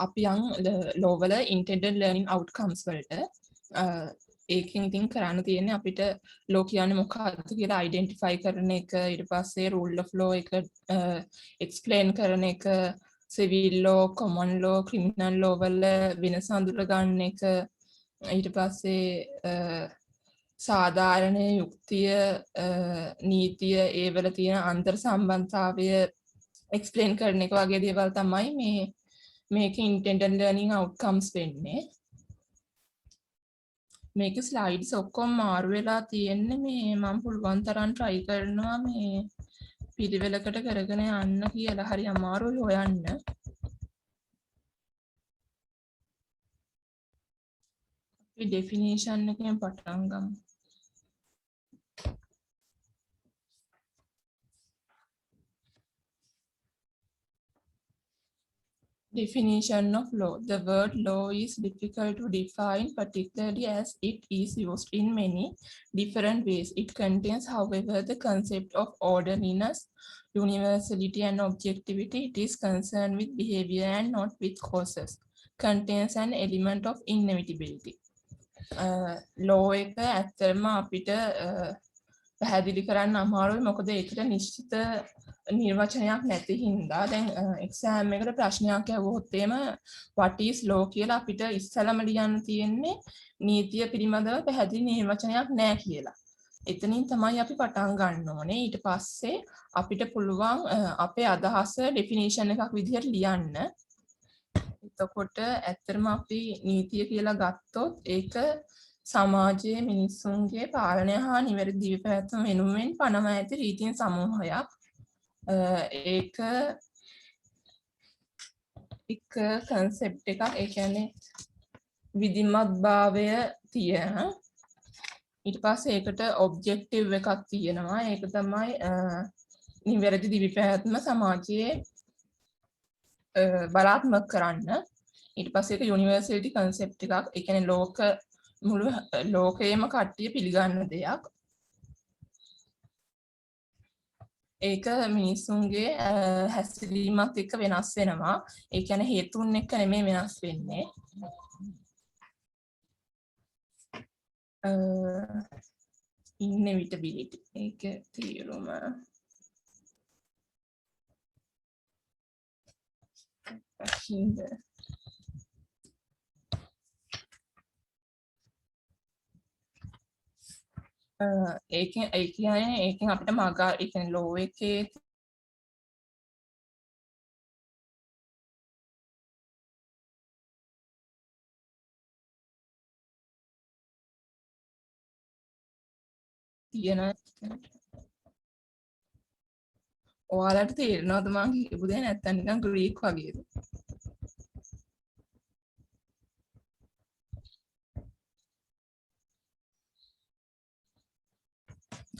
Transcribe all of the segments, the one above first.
අපි යන් ලෝවල intended learning outcomes වලට ඒකෙන් ඉතින් කරන්න තියෙන්නේ අපිට ලෝ කියන්නේ මොකක්ද කියලා identify කරන එක, ඊට පස්සේ rule of law එක explain කරන එක, civil law, common law, criminal law වල වෙනස අඳුර ගන්න එක, ඊට පස්සේ සාධාරණ යුක්තිය නීතිය ඒ වල තියෙන අන්තර් සම්බන්ධතාවය explain කරන එක වගේ දේවල් තමයි මේක intended learning outcomes වෙන්නේ. මේක ස්ලයිඩ්ස් ඔක්කොම මාරු වෙලා තියෙන්නේ මේ මම පුළුවන් තරම් try කරනවා මේ පිළිවෙලකට කරගෙන යන්න කියලා. හරි අමාරුයි හොයන්න. අපි definition එකෙන් පටන් ගමු. Definition of law. The word law is difficult to define, particularly as it is used in many different ways. It contains, however, the concept of orderliness, universality, and objectivity. It is concerned with behavior and not with causes. Contains an element of inevitability. Law එක ඇත්තටම අපිට පැහැදිලි කරන්න අමාරුයි මොකද ඒකට නිශ්චිත නිර්වචනයක් නැති හින්දා දැන් එක්සෑම් එකට ප්‍රශ්නයක් ඇහුවොත් එහෙම what is law කියලා අපිට ඉස්සලම ලියන්න තියෙන්නේ නීතිය පිළිබඳව පැහැදිලි නිර්වචනයක් නැහැ කියලා. එතනින් තමයි අපි පටන් ගන්න ඕනේ. ඊට පස්සේ අපිට පුළුවන් අපේ අදහස ඩෙෆිනිෂන් එකක් විදිහට ලියන්න. එතකොට ඇත්තටම අපි නීතිය කියලා ගත්තොත් ඒක සමාජයේ මිනිස්සුන්ගේ පාලනය හා නිවැරදි දිවිපැවැත්ම වෙනුවෙන් පනවා ඇති රීතීන් සමූහයක්. ඒක එක කන්සෙප්ට් එකක්. ඒ කියන්නේ විධිමත්භාවය තියෙන. ඊට පස්සේ ඒකට ඔබ්ජෙක්ටිව් එකක් තියෙනවා. ඒක තමයි නිවැරදි දිවිපැවැත්ම සමාජයේ බලාත්මක කරන්න. ඊට පස්සේ ඒක යුනිවර්සැලිටි කන්සෙප්ට් එකක්. ඒ කියන්නේ මුළු ලෝකයේම කට්ටිය පිළිගන්න දෙයක්. ඒක මිනිස්සුන්ගේ හැසිරීමත් එක්ක වෙනස් වෙනවා. ඒ කියන්නේ හේතුන් එක්ක නෙමෙයි වෙනස් වෙන්නේ. inevitability ඒක තේරුම ඒකෙන් අපිට මග ඒ කියන්නේ ලෝ එකේ තියෙන ඔයාලට තේරෙනවද මම කියපු දේ නැත්තම් නිකන් ග්‍රීක් වගේද?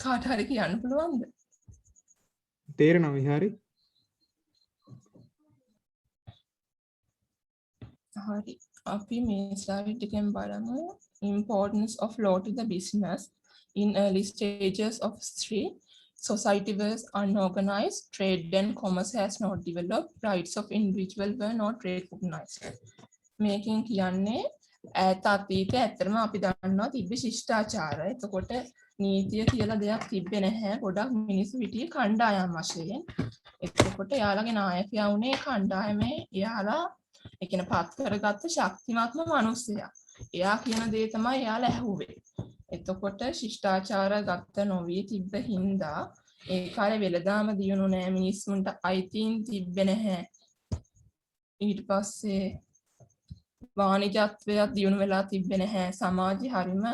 කාට හරි කියන්න පුළුවන්ද? තේරෙනවා විහාරි? හරි. අපි මේ ස්ලයිඩ් එකෙන් බලමු importance of law to the business in early stages of history. Society was unorganized, trade and commerce has not developed, rights of individual were not recognized. මේකෙන් කියන්නේ ඈත අතීතයේ ඇත්තටම අපි දන්නවා තිබ්බ ශිෂ්ටාචාරය. එතකොට නීතිය කියලා දෙයක් තිබ්බේ නැහැ. ගොඩක් මිනිස්සු හිටියේ කණ්ඩායම් වශයෙන්. එතකොට එයාලගේ නායකයා වුණේ කණ්ඩායමේ එයාලා ඒ කියන්නේ පත් කරගත්ත ශක්තිමත්ම මිනිස්සයා. එයා කියන දේ තමයි එයාලා ඇහුවේ. එතකොට ශිෂ්ටාචාර ගත්ත නොවී තිබ්බ හින්දා ඒ කාලේ වෙලදාම දියුණු නෑ මිනිස්සුන්ට අයිතීන් තිබ්බේ නැහැ. ඊට පස්සේ වාණිජත්වයක් දියුණු වෙලා තිබ්බේ නැහැ. සමාජي හරිම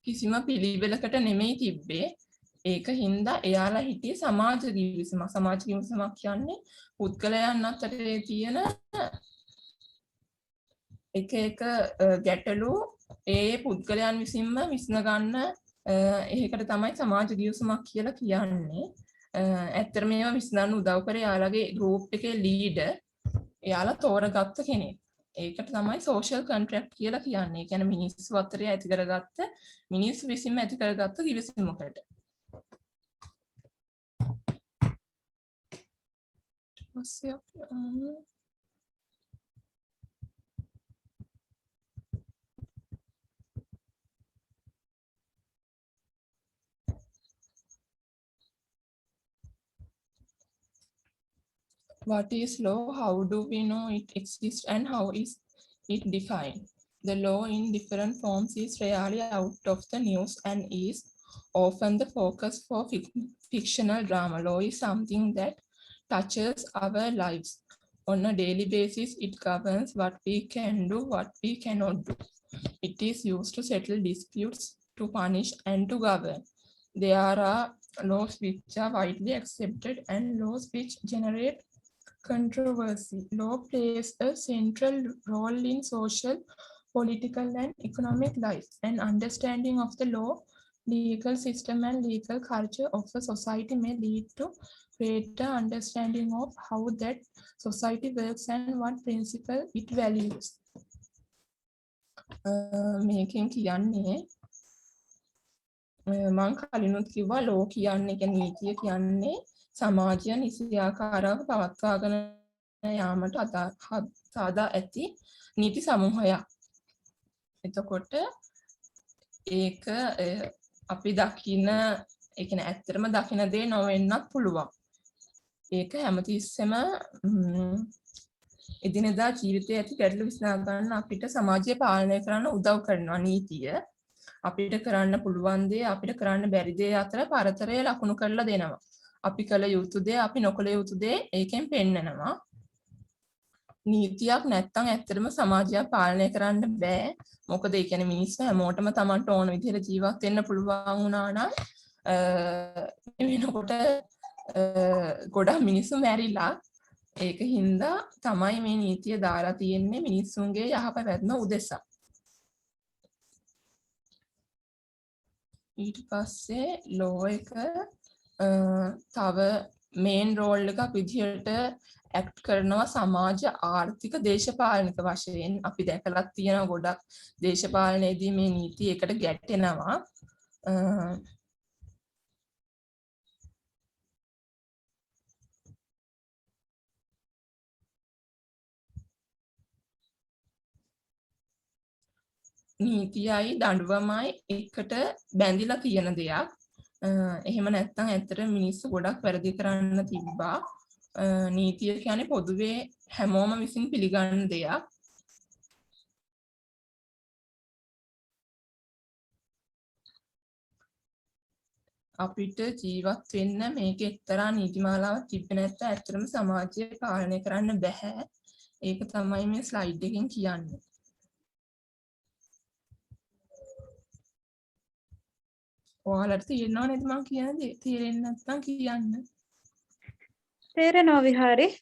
කිසිම පිළිවෙලකට නෙමෙයි තිබ්බේ. ඒක හින්දා එයාලා හිටියේ සමාජ ගිවිසුමක්. සමාජ ගිවිසුමක් කියන්නේ පුද්ගලයන් අතරේ තියෙන එක ගැටලු ඒ පුද්ගලයන් විසින්ම විසඳ ගන්න ඒකට තමයි සමාජ ගිවිසුමක් කියලා කියන්නේ. ඇත්තටම මේවා විසඳන්න උදව් කරේ එයාලගේ ගෲප් එකේ ලීඩර් එයාලා තෝරගත්ත කෙනෙක්. ඒකට තමයි social contract කියලා කියන්නේ. ඒ කියන්නේ මිනිස්සු අතරේ ඇති කරගත්ත මිනිස්සු විසින්ම ඇති කරගත්ත ගිවිසුමකට. පස්සේ අපි what is law? How do we know it exists and how is it defined? The law in different forms is rarely out of the news and is often the focus for fictional drama. Law is something that touches our lives. On a daily basis, it governs what we can do, what we cannot do. It is used to settle disputes, to punish, and to govern. There are laws which are widely accepted and laws which generate controversy. Law plays a central role in social, political, and economic life. An understanding of the law, legal system, and legal culture of a society may lead to greater understanding of how that society works and what principle it values. මේකෙන් කියන්නේ මං කලිනුත් කිව්වා ලෝ කියන්නේ නීතිය කියන්නේ සමාජය නිසියාකාරව පවත්වාගෙන යාමට සාදා ඇති නීති සමූහයක්. එතකොට ඒක අපි දකින ඒ කියන්නේ ඇත්තටම දකින දේ නොවෙන්නත් පුළුවන්. ඒක හැමතිස්සෙම එදිනෙදා ජීවිතයේ ඇති ගැටලු විසඳා ගන්න අපිට සමාජය පාලනය කරන්න උදව් කරනවා නීතිය. අපිට කරන්න පුළුවන් දේ අපිට කරන්න බැරි දේ අතර පරතරය ලකුණු කරලා දෙනවා. අපි කළ යුතු දේ අපි නොකළ යුතු දේ ඒකෙන් පෙන්නනවා. නීතියක් නැත්තම් ඇත්තටම සමාජය පාලනය කරන්න බෑ. මොකද ඒ කියන්නේ මිනිස්සු හැමෝටම Tamanට ඕන විදිහට ජීවත් වෙන්න පුළුවන් වුණා නම් වෙනකොට ගොඩක් මිනිස්සු මැරිලා ඒක හින්දා තමයි මේ නීතිය දාලා තියෙන්නේ මිනිස්සුන්ගේ යහපැවැත්ම උදෙසා. ඊට පස්සේ ලෝ එක තව මේන් රෝල් එකක් විදිහට ඇක්ට් කරනවා සමාජ ආර්ථික දේශපාලනික වශයෙන්. අපි දැකලා තියෙනවා ගොඩක් දේශපාලනයේදී මේ නීති එකට ගැටෙනවා. නීතියයි දඬුවමයි එකට බැඳිලා තියෙන දෙයක්. එහෙම නැත්නම් ඇත්තට මිනිස්සු ගොඩක් වැරදි කරන්න තිබ්බා. නීතිය කියන්නේ පොදුවේ හැමෝම විසින් පිළිගන්න දෙයක්. අපිට ජීවත් වෙන්න මේක එක්තරා නීතිමාලාවක් තිබ්බේ නැත්නම් ඇත්තටම සමාජය පාලනය කරන්න බෑ. ඒක තමයි මේ ස්ලයිඩ් එකෙන් කියන්නේ. ඔයාලට තේරෙනව නේද මම කියන දේ? තේරෙන්නේ නැත්නම් කියන්න. තේරෙනවා විහාරේ.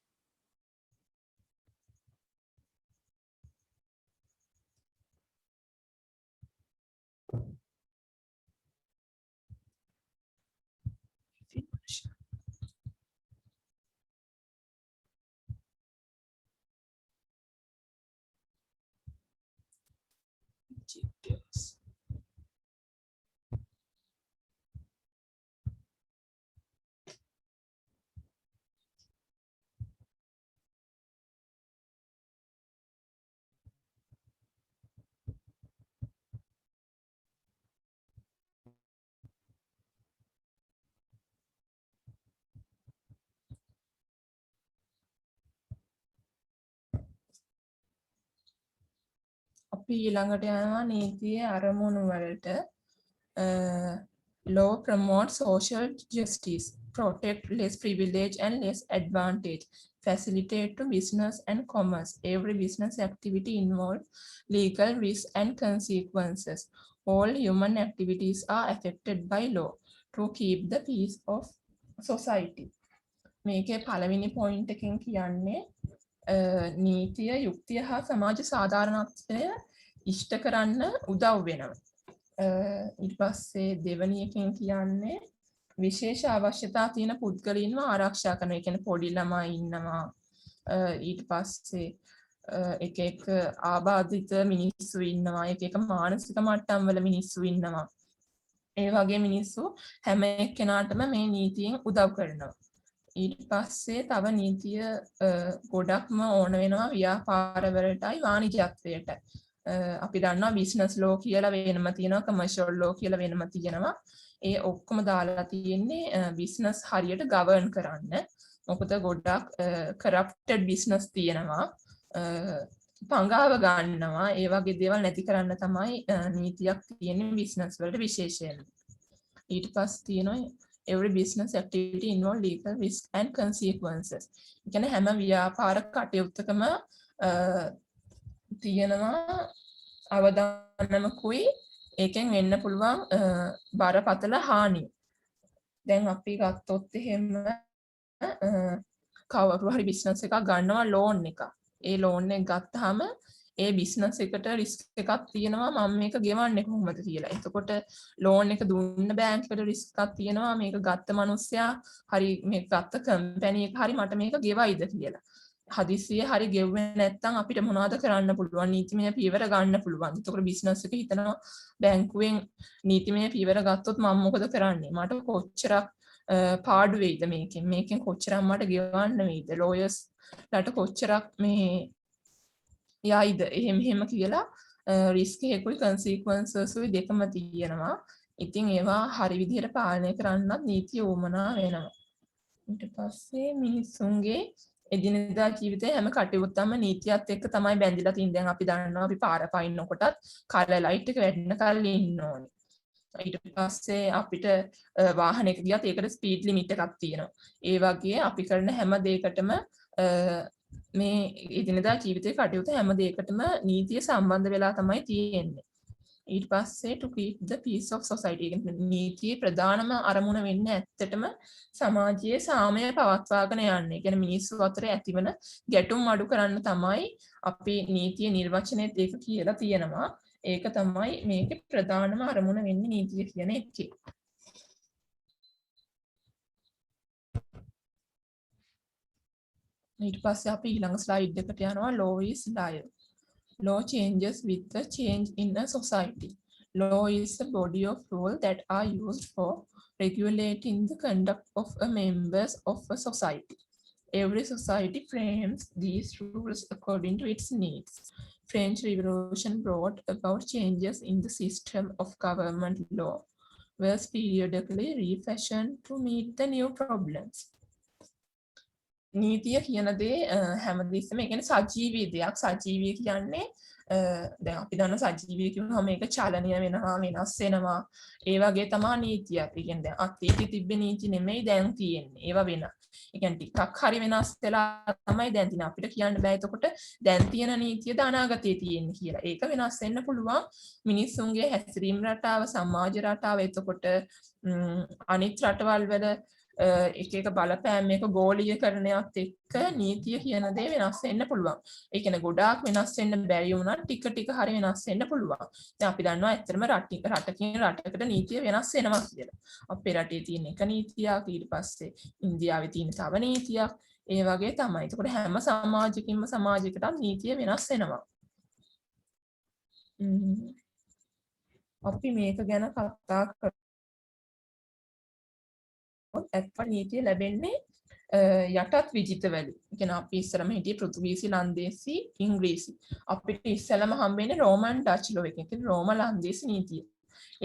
අපි ඊළඟට යනවා නීතියේ අරමුණු වලට. Law promotes social justice, protect less privilege and less advantage, facilitate to business and commerce. Every business activity involves legal risk and consequences. All human activities are affected by law to keep the peace of society. මේකේ පළවෙනි point එකෙන් කියන්නේ නීතිය යුක්තිය හා සමාජ සාධාරණත්වය ඉෂ්ට කරන්න උදව් වෙනවා. ඊට පස්සේ දෙවෙනි එකෙන් කියන්නේ විශේෂ අවශ්‍යතා තියෙන පුද්ගලයන්ව ආරක්ෂා කරනවා. ඒ කියන්නේ පොඩි ළමයි ඉන්නවා. ඊට පස්සේ එක එක ආබාධිත මිනිස්සු ඉන්නවා. එක එක මානසික මට්ටම් වල මිනිස්සු ඉන්නවා. ඒ වගේ මිනිස්සු හැම එක්කෙනාටම මේ නීතියෙන් උදව් කරනවා. ඊට පස්සේ තව නීතිය ගොඩක්ම ඕන වෙනවා ව්‍යාපාරවලටයි වාණිජත්වයට. අපි දන්නවා බිස්නස් ලෝ කියලා වෙනම තියෙනවා, කමර්ෂල් ලෝ කියලා වෙනම තියෙනවා. ඒ ඔක්කොම දාලා තියෙන්නේ බිස්නස් හරියට ගවර්න් කරන්න. මොකද ගොඩක් කරප්ටඩ් බිස්නස් තියෙනවා. පංගාව ගන්නවා. ඒ වගේ දේවල් නැති කරන්න තමයි නීතියක් තියෙන්නේ බිස්නස් වලට විශේෂයෙන්. ඊට පස්සේ තියෙනවා every business activity involve legal risk and consequences. ඒ කියන්නේ හැම ව්‍යාපාර කටයුත්තකම තියෙනවා අවදානමකුයි ඒකෙන් වෙන්න පුළුවන් බරපතල හානි. දැන් අපි ගත්තොත් එහෙම කවුරු හරි බිස්නස් එකක් ගන්නවා ලෝන් එක. ඒ ලෝන් එක ගත්තාම ඒ බිස්නස් එකට රිස්ක් එකක් තියෙනවා මම මේක ගෙවන්නේ කොහොමද කියලා. එතකොට ලෝන් එක දුන්න බැංකුවට රිස්ක් එකක් තියෙනවා මේක ගත්ත මිනිස්සයා හරි මේක ගත්ත කම්පැනි එක හරි මට මේක ගෙවයිද කියලා. හදිස්සියේ හරි ගෙවුවේ නැත්නම් අපිට මොනවද කරන්න පුළුවන්? නීතිමය පියවර ගන්න පුළුවන්. එතකොට බිස්නස් එක හිතනවා බැංකුවෙන් නීතිමය පියවර ගත්තොත් මම මොකද කරන්නේ? මට කොච්චරක් පාඩු වෙයිද මේකෙන් කොච්චරක් මට ගෙවන්න වෙයිද? ලෝයර්ස් ලට කොච්චරක් මේ යයිද එහෙම කියලා රිස්ක් එකකුයි කන්සික්වන්සස්ුයි දෙකම තියෙනවා. ඉතින් ඒවා හරි විදිහට පාලනය කරන්නත් නීතිය උවමනා වෙනවා. ඊට පස්සේ මිනිස්සුන්ගේ එදිනෙදා ජීවිතේ හැම කටයුත්තම නීතියත් එක්ක තමයි බැඳිලා තියෙන්නේ. දැන් අපි දන්නවා අපි පාර පයින්නකොටත් කලර් ලයිට් එක වැටෙන කල් ඉන්න ඕනේ. ඊට පස්සේ අපිට වාහනයක ගියත් ඒකට ස්පීඩ් ලිමිට් එකක් තියෙනවා. ඒ වගේ අපි කරන හැම දෙයකටම මේ එදිනෙදා ජීවිතේ කටයුතු හැම දෙයකටම නීතිය සම්බන්ධ වෙලා තමයි තියෙන්නේ. ඊට පස්සේ to keep the peace of society. නීතියේ ප්‍රධානම අරමුණ වෙන්නේ ඇත්තටම සමාජයේ සාමය පවත්වාගෙන යන්නේ. කියන්නේ මිනිස්සු අතර ඇතිවන ගැටුම් අඩු කරන්න තමයි අපි නීතිය නිර්වචනයේත් ඒක කියලා තියෙනවා. ඒක තමයි මේකේ ප්‍රධානම අරමුණ වෙන්නේ නීතිය කියන එකේ. ඊට පස්සේ අපි ඊළඟ ස්ලයිඩ් එකට යනවා law is life. Law changes with the change in a society. Law is a body of rules that are used for regulating the conduct of a members of a society. Every society frames these rules according to its needs. French Revolution brought about changes in the system of government law, was periodically refashioned to meet the new problems. නීතිය කියන දේ හැමදෙස්සම ඒ කියන්නේ සජීවී දෙයක්. සජීවී කියන්නේ දැන් අපි දන්න සජීවී කියනවාම මේක චලනය වෙනවා වෙනස් වෙනවා. ඒ වගේ තමයි නීතිය. ඒ කියන්නේ දැන් අතීතයේ තිබ්බ නීති නෙමෙයි දැන් තියෙන්නේ. ඒවා වෙන. ඒ කියන්නේ ටිකක් හරි වෙනස් වෙලා තමයි දැන් තියෙන්නේ. අපිට කියන්න බෑ එතකොට දැන් තියෙන නීතියද අනාගතයේ තියෙන්නේ කියලා. ඒක වෙනස් වෙන්න පුළුවන්. මිනිස්සුන්ගේ හැසිරීම් රටාව, සමාජ රටාව එතකොට අනිත් රටවල් වල එක එක බලපෑම් එක ගෝලීයකරණයත් එක්ක නීතිය කියන දේ වෙනස් වෙන්න පුළුවන්. ඒ කියන්නේ ගොඩාක් වෙනස් වෙන්න බැරි වුණත් ටික ටික හරි වෙනස් වෙන්න පුළුවන්. දැන් අපි දන්නවා ඇත්තටම රටකින් රටකට නීතිය වෙනස් වෙනවා කියලා. අපේ රටේ තියෙන එක නීතියක් ඊට පස්සේ ඉන්දියාවේ තියෙන තව නීතියක් ඒ වගේ තමයි. ඒකට හැම සමාජයකින්ම සමාජයකට නීතිය වෙනස් වෙනවා. අපි මේක ගැන කතා කරමු. ඇත්ත නීතිය ලැබෙන්නේ යටත් විජිතවලින්. කියන්නේ අපි ඉස්සරම හිටියේ පෘතුගීසි, ලන්දේසි, ඉංග්‍රීසි. අපිට ඉස්සෙල්ලම හම්බෙන්නේ රෝමන් ඩච් ලෝ එක. කියන්නේ රෝම ලන්දේසි නීතිය.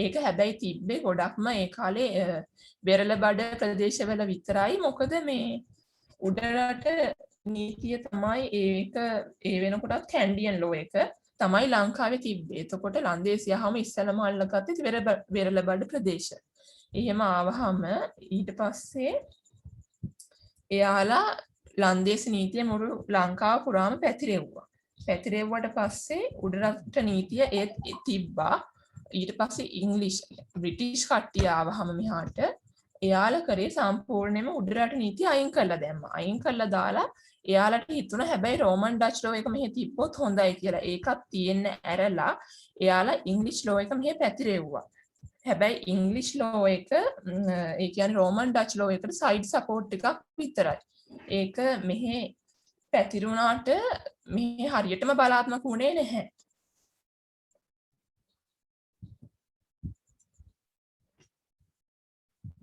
ඒක හැබැයි තිබ්බේ ගොඩක්ම ඒ කාලේ වෙරළබඩ ප්‍රදේශවල විතරයි. මොකද මේ උඩරට නීතිය තමයි ඒක ඒ වෙනකොටත් කැන්ඩියන් ලෝ එක තමයි ලංකාවේ තිබ්බේ. එතකොට ලන්දේසියාවම ඉස්සෙල්ලම අල්ලගත්තේ වෙරළබඩ ප්‍රදේශ. එහෙම ආවහම ඊට පස්සේ එයාලා ලන්දේසි නීතිය මුළු ලංකාව පුරාම පැතිරෙව්වා. පැතිරෙව්වට පස්සේ උඩරට නීතිය ඒත් තිබ්බා. ඊට පස්සේ ඉංග්‍රීසි බ්‍රිටිෂ් කට්ටිය ආවහම මෙහාට එයාලා කරේ සම්පූර්ණයෙන්ම උඩරට නීතිය අයින් කරලා දැම්මා. අයින් කරලා දාලා එයාලට හිතුණා හැබැයි රෝමන් ඩච් ලෝ එක මෙහෙ තිබ්බොත් හොඳයි කියලා. ඒකත් තියෙන්න ඇරලා එයාලා ඉංග්‍රීසි ලෝ එක මෙහෙ පැතිරෙව්වා. හැබැයි ඉංග්ලිෂ් ලෝ එක ඒ කියන්නේ රෝමන් ඩච් ලෝ එකට සයිඩ් සපෝට් එකක් විතරයි. ඒක මෙහෙ පැතිරුණාට මෙහෙ හරියටම බලාත්මක වුණේ නැහැ.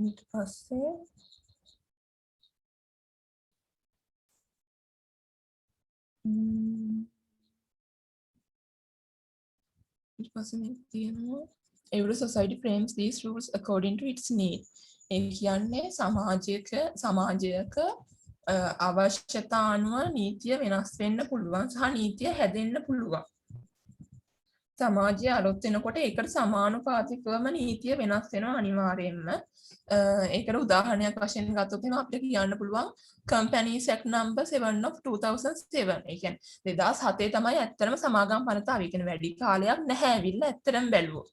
ඊට පස්සේ ඊට පස්සේ මේක තියෙනවා every society frames these rules according to its need. ඒ කියන්නේ සමාජයක අවශ්‍යතා අනුව නීතිය වෙනස් වෙන්න පුළුවන් සහ නීතිය හැදෙන්න පුළුවන්. සමාජය අලුත් වෙනකොට ඒකට සමානුපාතිකවම නීතිය වෙනස් වෙනවා අනිවාර්යයෙන්ම. ඒකට උදාහරණයක් වශයෙන් ගත්තොත් එහෙනම් අපිට කියන්න පුළුවන් Companies Act number 7 of 2007. ඒ කියන්නේ 2007 තමයි ඇත්තටම සමාගම් පනත ආවේ. ඒ කියන්නේ වැඩි කාලයක් නැහැ ඇවිල්ලා ඇත්තටම බැලුවොත්.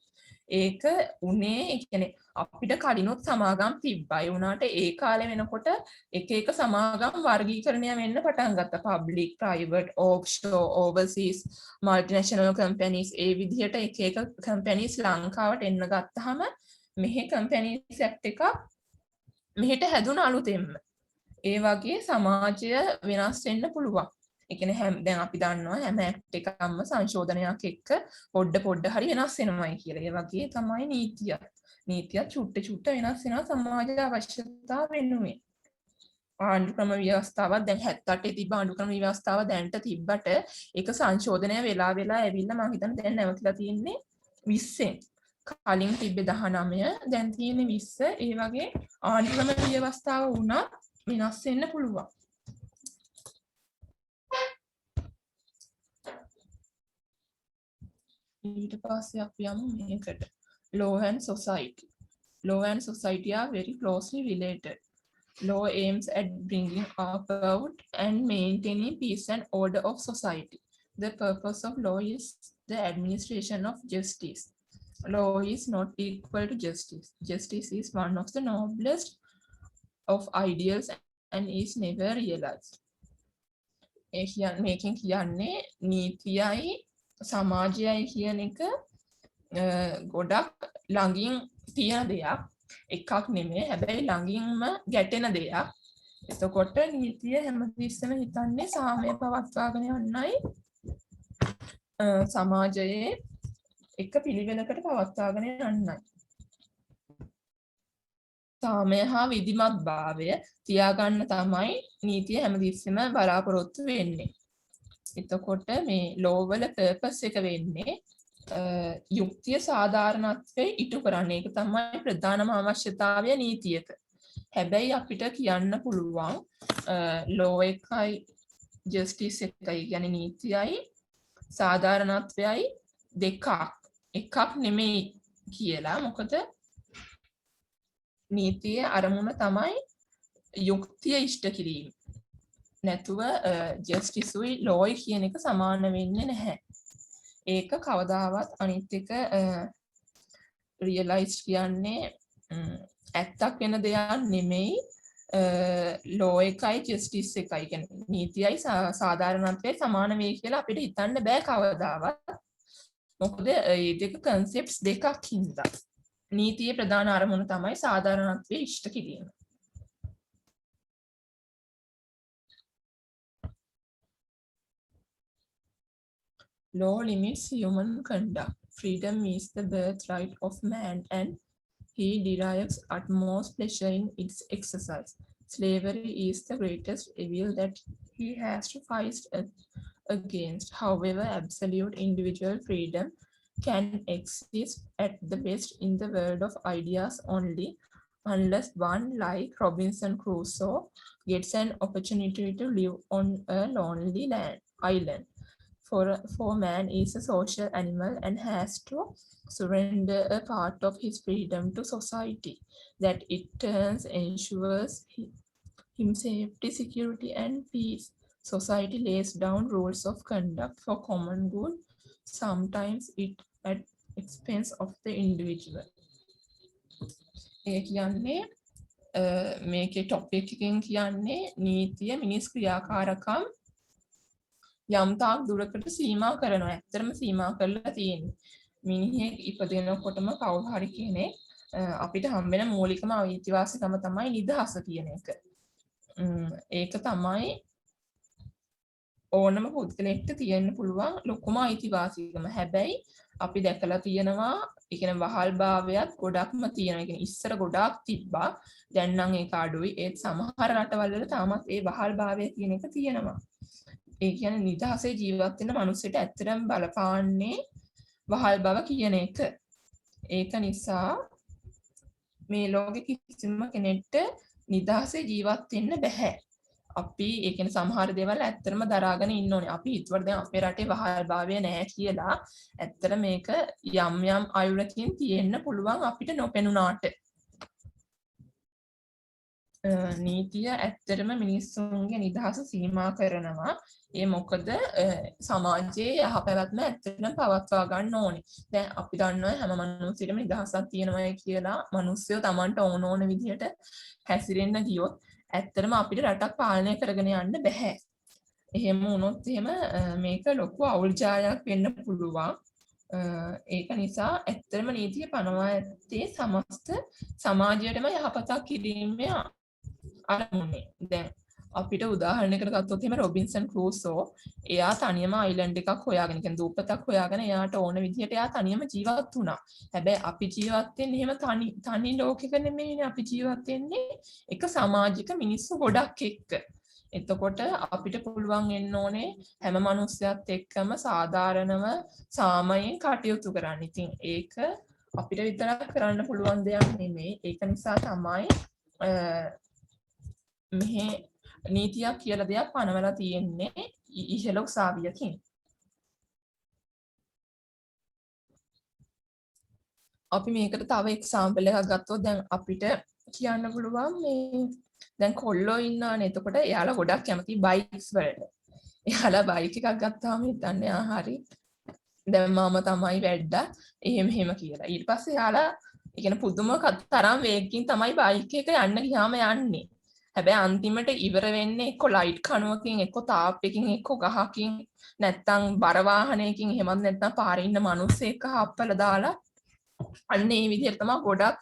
ඒක උනේ ඒ කියන්නේ අපිට කලිනුත් සමාගම් තිබ්බා. ඒ වුණාට ඒ කාලේ වෙනකොට එක සමාගම් වර්ගීකරණය වෙන්න පටන් ගත්තා. public, private, offshore, overseas, multinational companies ඒ විදිහට එක companies ලංකාවට එන්න ගත්තාම මෙහි companies act එකක් මෙහෙට හැදුන අලුතෙන්ම. ඒ වගේ සමාජය වෙනස් වෙන්න පුළුවන්. ඒ කියන්නේ දැන් අපි දන්නවා හැම ඇක්ට් එකක්ම සංශෝධනයක් එක්ක පොඩ හරි වෙනස් වෙනවයි කියලා. ඒ වගේ තමයි නීතිය. නීතිය චුට්ට වෙනස් වෙනවා සමාජයේ අවශ්‍යතාව වෙනුවෙන්. ආණ්ඩු ක්‍රම ව්‍යවස්ථාවක් දැන් 78 තිබ්බ ආණ්ඩු ක්‍රම ව්‍යවස්ථාව දැන්ට තිබ්බට ඒක සංශෝධනය වෙලා ඇවිල්ලා මම හිතන්නේ දැන් නැවතිලා තියෙන්නේ 20ෙන්. කලින් තිබ්බේ 19 දැන් තියෙන්නේ 20. ඒ වගේ ආණ්ඩු ක්‍රම ව්‍යවස්ථාව වුණා වෙනස් වෙන්න පුළුවන්. ඊට පස්සේ අපි යමු මේකට. Law and society. Law and society are very closely related. Law aims at bringing about and maintaining peace and order of society. The purpose of law is the administration of justice. Law is not equal to justice. Justice is one of the noblest of ideals and is never realized. මේකෙන් කියන්නේ නීතියයි සමාජයයි කියන එක ගොඩක් ළඟින් තියෙන දෙයක්. එකක් නෙමෙයි හැබැයි ළඟින්ම ගැටෙන දෙයක්. එතකොට නීතිය හැමතිස්සෙම හිතන්නේ සාමය පවත්වාගෙන යන්නයි සමාජයේ එක පිළිවෙලකට පවත්වාගෙන යන්නයි. සාමය හා විධිමත් භාවය තියාගන්න තමයි නීතිය හැමතිස්සෙම බලාපොරොත්තු වෙන්නේ. එතකොට මේ ලෝවල පර්පස් එක වෙන්නේ යුක්තිය සාධාරණත්වය ඉටු කරන්න. ඒක තමයි ප්‍රධානම අවශ්‍යතාවය නීතියක. හැබැයි අපිට කියන්න පුළුවන් ලෝ එකයි ජස්ටිස් එකයි කියන්නේ නීතියයි සාධාරණත්වයයි එකක් නෙමෙයි කියලා. මොකද නීතියේ අරමුණ තමයි යුක්තිය ඉෂ්ට කිරීම. නැතුව ජස්ටිස්ුයි ලෝයි කියන එක සමාන වෙන්නේ නැහැ. ඒක කවදාවත් අනිත් එක රියලයිස් කියන්නේ ඇත්තක් වෙන දෙයක් නෙමෙයි. ලෝ එකයි ජස්ටිස් එකයි කියන්නේ නීතියයි සාධාරණත්වයයි සමාන වෙයි කියලා අපිට හිතන්න බෑ කවදාවත්. මොකද මේ දෙක concepts දෙකක් හින්දා. නීතියේ ප්‍රධාන අරමුණ තමයි සාධාරණත්වය ඉෂ්ට කිරීම. Law limits human conduct. Freedom is the birthright of man and he derives utmost pleasure in its exercise. Slavery is the greatest evil that he has to fight against. However, absolute individual freedom can exist at the best in the world of ideas only, unless one, like Robinson Crusoe, gets an opportunity to live on a lonely island. For man is a social animal and has to surrender a part of his freedom to society, that it turns ensures him safety, security, and peace. Society lays down rules of conduct for common good, sometimes it at expense of the individual. ඒ කියන්නේ මේකේ topic එකෙන් කියන්නේ නීතිය මිනිස් ක්‍රියාකාරකම් යම් තාක් දුරකට සීමා කරනවා. ඇත්තටම සීමා කරලා තියෙන්නේ. මිනිහෙක් ඉපදෙනකොටම කවුරු හරි කෙනෙක් අපිට හම්බෙන මූලිකම අයිතිවාසිකම තමයි නිදහස කියන එක. ඒක තමයි ඕනම පුද්ගලයෙක්ට තියෙන්න පුළුවන් ලොකුම අයිතිවාසිකම. හැබැයි අපි දැකලා තියෙනවා ඒ කියන්නේ වහල් භාවයත් ගොඩක්ම තියෙනවා. ඒ කියන්නේ ඉස්සර ගොඩාක් තිබ්බා. දැන් නම් ඒක අඩුයි. ඒත් සමහර රටවල් වල තාමත් ඒ වහල් භාවය කියන එක තියෙනවා. ඒ කියන්නේ නිදහසේ ජීවත් වෙන මිනිස්සුන්ට ඇත්තටම බලපාන්නේ වහල් බව කියන එක. ඒක නිසා මේ ලෝකෙ කිසිම කෙනෙක්ට නිදහසේ ජීවත් වෙන්න බෑ. අපි ඒ කියන්නේ සමහර දේවල් ඇත්තටම දරාගෙන ඉන්න ඕනේ. අපි හිතුවට දැන් අපේ රටේ වහල් භාවය නැහැ කියලා. ඇත්තට මේක යම් යම් අයුරකින් තියෙන්න පුළුවන් අපිට නොපෙනුනාට. නීතිය ඇත්තටම මිනිස්සුන්ගේ නිදහස සීමා කරනවා. ඒ මොකද සමාජයේ යහපැවැත්ම ඇත්තටම පවත්වා ගන්න ඕනේ. දැන් අපි දන්නවා හැම මිනිස්සෙකම නිදහසක් තියෙනවා කියලා මිනිස්සුયો Tamanට ඕන විදිහට හැසිරෙන්න ගියොත් ඇත්තටම අපිට රටක් පාලනය කරගෙන යන්න බෑ. එහෙම වුණොත් එහෙම මේක ලොකු අවුල් ජාලයක් වෙන්න පුළුවන්. ඒක නිසා ඇත්තටම නීතිය පනවා ඇත්තේ සමස්ත සමාජයටම යහපතක් කිරීමේ අරමුණේ. දැන් අපිට උදාහරණයකට ගත්තොත් එහෙම රොබින්සන් ක්‍රූසෝ එයා තනියම අයිලන්ඩ් එකක් හොයාගෙන කියන්නේ දූපතක් හොයාගෙන එයාට ඕන විදිහට එයා තනියම ජීවත් වුණා. හැබැයි අපි ජීවත් වෙන්නේ එහෙම තනි ලෝකෙක නෙමෙයිනේ. අපි ජීවත් වෙන්නේ එක සමාජික මිනිස්සු ගොඩක් එක්ක. එතකොට අපිට පුළුවන් වෙන්න ඕනේ හැම මිනිස්සයත් එක්කම සාධාරණව සාමයෙන් කටයුතු කරන්න. ඉතින් ඒක අපිට විතරක් කරන්න පුළුවන් දෙයක් නෙමෙයි. ඒක නිසා තමයි මෙහි නීතියක් කියලා දෙයක් පනවලා තියෙන්නේ ඉහළ උසාවියකින්. අපි මේකට තව එක්සාම්පල් එකක් ගත්තොත් දැන් අපිට කියන්න පුළුවන් මේ දැන් කොල්ලෝ ඉන්නවනේ. එතකොට එයාලා ගොඩක් කැමති බයික්ස් වලට. එයාලා බයික් එකක් ගත්තාම හිතන්නේ හරි දැන් මම තමයි වැඩ්ඩා එහෙම කියලා. ඊට පස්සේ එයාලා ඒ කියන්නේ පුදුම තරම් වේගකින් තමයි බයික් එක යන්න ගියාම යන්නේ. හැබැයි අන්තිමට ඉවර වෙන්නේ එක්ක ලයිට් කණුවකින් එක්ක තාප්පකින් එක්ක ගහකින් නැත්තම් බර වාහනයකින් එහෙමත් නැත්තම් පාරේ ඉන්න මිනිස්සෙක් හප්පලා දාලා අන්න ඒ විදිහට තමයි ගොඩක්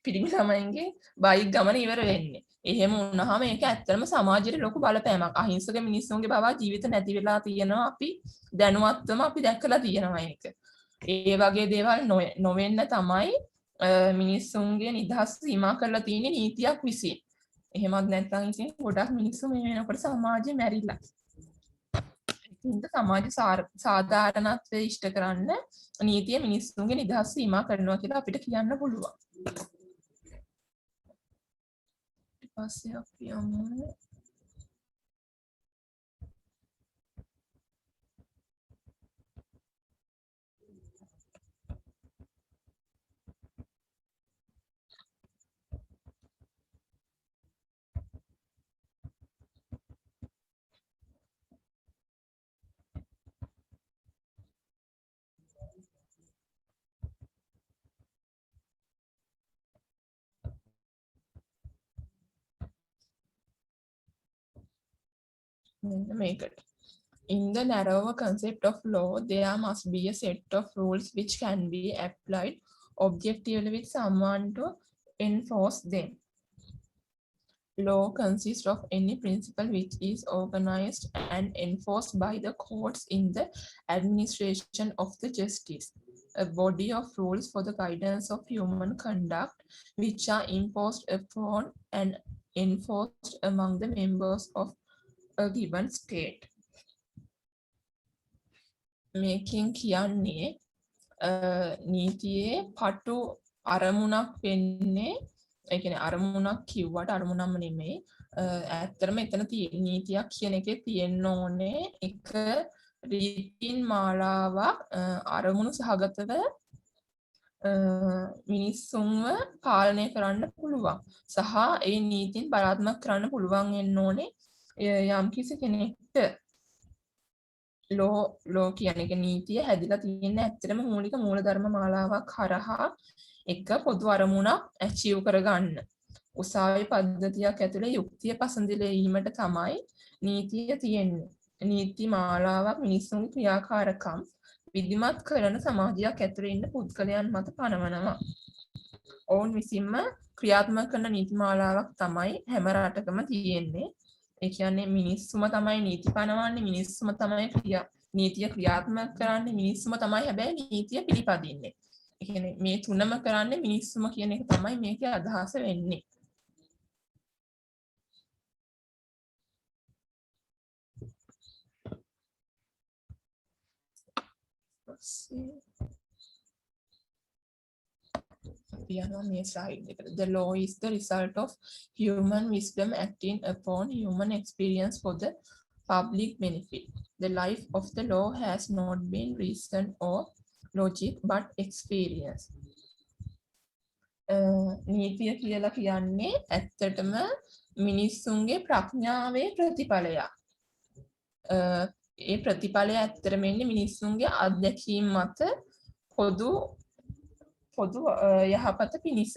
පිරිමි ළමයින්ගේ බයික් ගමන ඉවර වෙන්නේ. එහෙම වුණාම ඒක ඇත්තටම සමාජයට ලොකු බලපෑමක්. අහිංසක මිනිස්සුන්ගේ බව ජීවිත නැති වෙලා තියෙනවා. අපි දැනුවත්වම අපි දැකලා තියෙනවා ඒක. ඒ වගේ දේවල් නොවෙන්න තමයි මිනිස්සුන්ගේ නිදහස් සීමා කරලා තියෙන නීතියක් විසින්. එහෙමත් නැත්නම් ඉතින් ගොඩක් මිනිස්සු මේ වෙනකොට සමාජෙ මැරිලා. ඉතින් සමාජ සාධාරණත්වය ඉෂ්ට කරන්න නීතිය මිනිස්සුන්ගේ නිදහස් සීමා කරනවා කියලා අපිට කියන්න පුළුවන්. ඊට පස්සේ අපි යමු මේකට. In the narrower concept of law, there must be a set of rules which can be applied objectively with someone to enforce them. Law consists of any principle which is organized and enforced by the courts in the administration of the justice. A body of rules for the guidance of human conduct which are imposed upon and enforced among the members of a given state. මේකෙන් කියන්නේ නීතියේ පටු අරමුණක් වෙන්නේ ඒ කියන්නේ අරමුණක් කිව්වට අරමුණක්ම නෙමෙයි ඇත්තටම එතන තියෙන නීතියක් කියන එකේ තියෙන්න ඕනේ එක රීතින් මාලාවක් අරමුණු සහගතව මිනිස්සුන්ව පාලනය කරන්න පුළුවන් සහ ඒ නීතින් බලාත්මක කරන්න පුළුවන් වෙන්න ඕනේ යම්කිසි කෙනෙක්ට ලෝ කියන්නේ නීතිය හැදිලා තියෙන ඇත්තටම මූලික මූලධර්ම මාලාවක් හරහා එක පොදු අරමුණක් ඇචීව් කරගන්න. උසාවි පද්ධතියක් ඇතුලේ යුක්තිය පසඳලීමට තමයි නීතිය තියෙන්නේ. නීති මාලාවක් මිනිස්සුන්ගේ ක්‍රියාකාරකම් විධිමත් කරන සමාජයක් ඇතුලේ ඉන්න පුද්ගලයන් මත පනවනවා. ඔවුන් විසින්ම ක්‍රියාත්මක කරන නීති මාලාවක් තමයි හැම රටකම තියෙන්නේ. ඒ කියන්නේ මිනිස්සුම තමයි නීති පනවන්නේ මිනිස්සුම තමයි නීතිය ක්‍රියාත්මක කරන්නේ මිනිස්සුම තමයි හැබැයි නීතිය පිළිපදින්නේ. ඒ කියන්නේ මේ තුනම කරන්නේ මිනිස්සුම කියන එක තමයි මේකේ අදහස වෙන්නේ. The law is the result of human wisdom acting upon human experience for the public benefit. The life of the law has not been reason or logic but experience. නීතිය කියලා කියන්නේ ඇත්තටම මිනිස්සුන්ගේ ප්‍රඥාවේ ප්‍රතිඵලයක්. ඒ ප්‍රතිඵලය ඇත්තටම එන්නේ මිනිස්සුන්ගේ අත්දැකීම් මත පොදු යහපත පිණිස.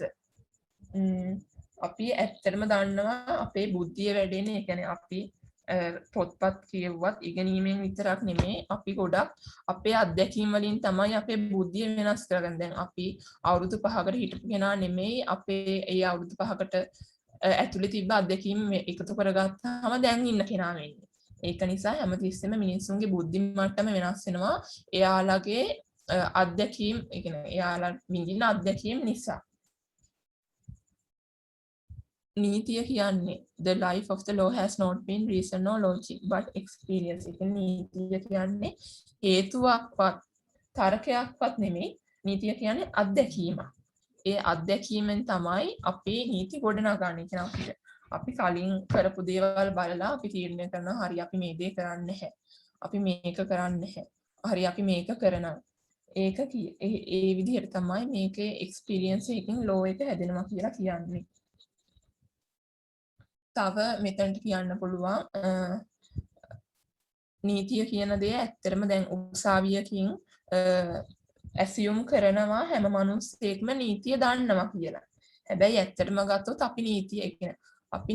අපි ඇත්තටම දන්නවා අපේ බුද්ධිය වැඩෙන, ඒ කියන්නේ අපි පොත්පත් කියවුවත් ඉගෙනීමෙන් විතරක් නෙමෙයි, අපි ගොඩක් අපේ අත්දැකීම් වලින් තමයි අපේ බුද්ධිය වෙනස් කරගන්නේ. දැන් අපි අවුරුදු 5කට හිටපු කෙනා නෙමෙයි, අපේ ඒ අවුරුදු 5කට ඇතුලේ තිබ්බ අත්දැකීම් එකතු කරගත්තාම දැන් ඉන්න කෙනා වෙන්නේ. ඒක නිසා හැමතිස්සෙම මිනිස්සුන්ගේ බුද්ධි මට්ටම වෙනස් වෙනවා එයාලගේ අත්දැකීම්, ඒ කියන්නේ එයාලා විඳින අත්දැකීම් නිසා. නීතිය කියන්නේ the life of the law has not been reason or logic but experience. ඒක නීතිය කියන්නේ හේතුවක්වත් තර්කයක්වත් නෙමෙයි. නීතිය කියන්නේ අත්දැකීමක්. ඒ අත්දැකීමෙන් තමයි අපේ නීති ගොඩනගන්නේ. කියන අපි කලින් කරපු දේවල් බලලා අපි තීරණය කරනවා හරි අපි මේ දේ කරන්නේ නැහැ. අපි මේක කරන්නේ නැහැ. හරි අපි මේක කරනවා. ඒක ඒ විදිහට තමයි මේකේ එක්ස්පීරියන්ස් එකකින් ලෝ එක හැදෙනවා කියලා කියන්නේ. තව මෙතනට කියන්න පුළුවන් නීතිය කියන දේ ඇත්තටම දැන් උසාවියකින් ඇසියුම් කරනවා හැම මිනිස්සෙක්ම නීතිය දන්නවා කියලා. හැබැයි ඇත්තටම ගත්තොත් අපි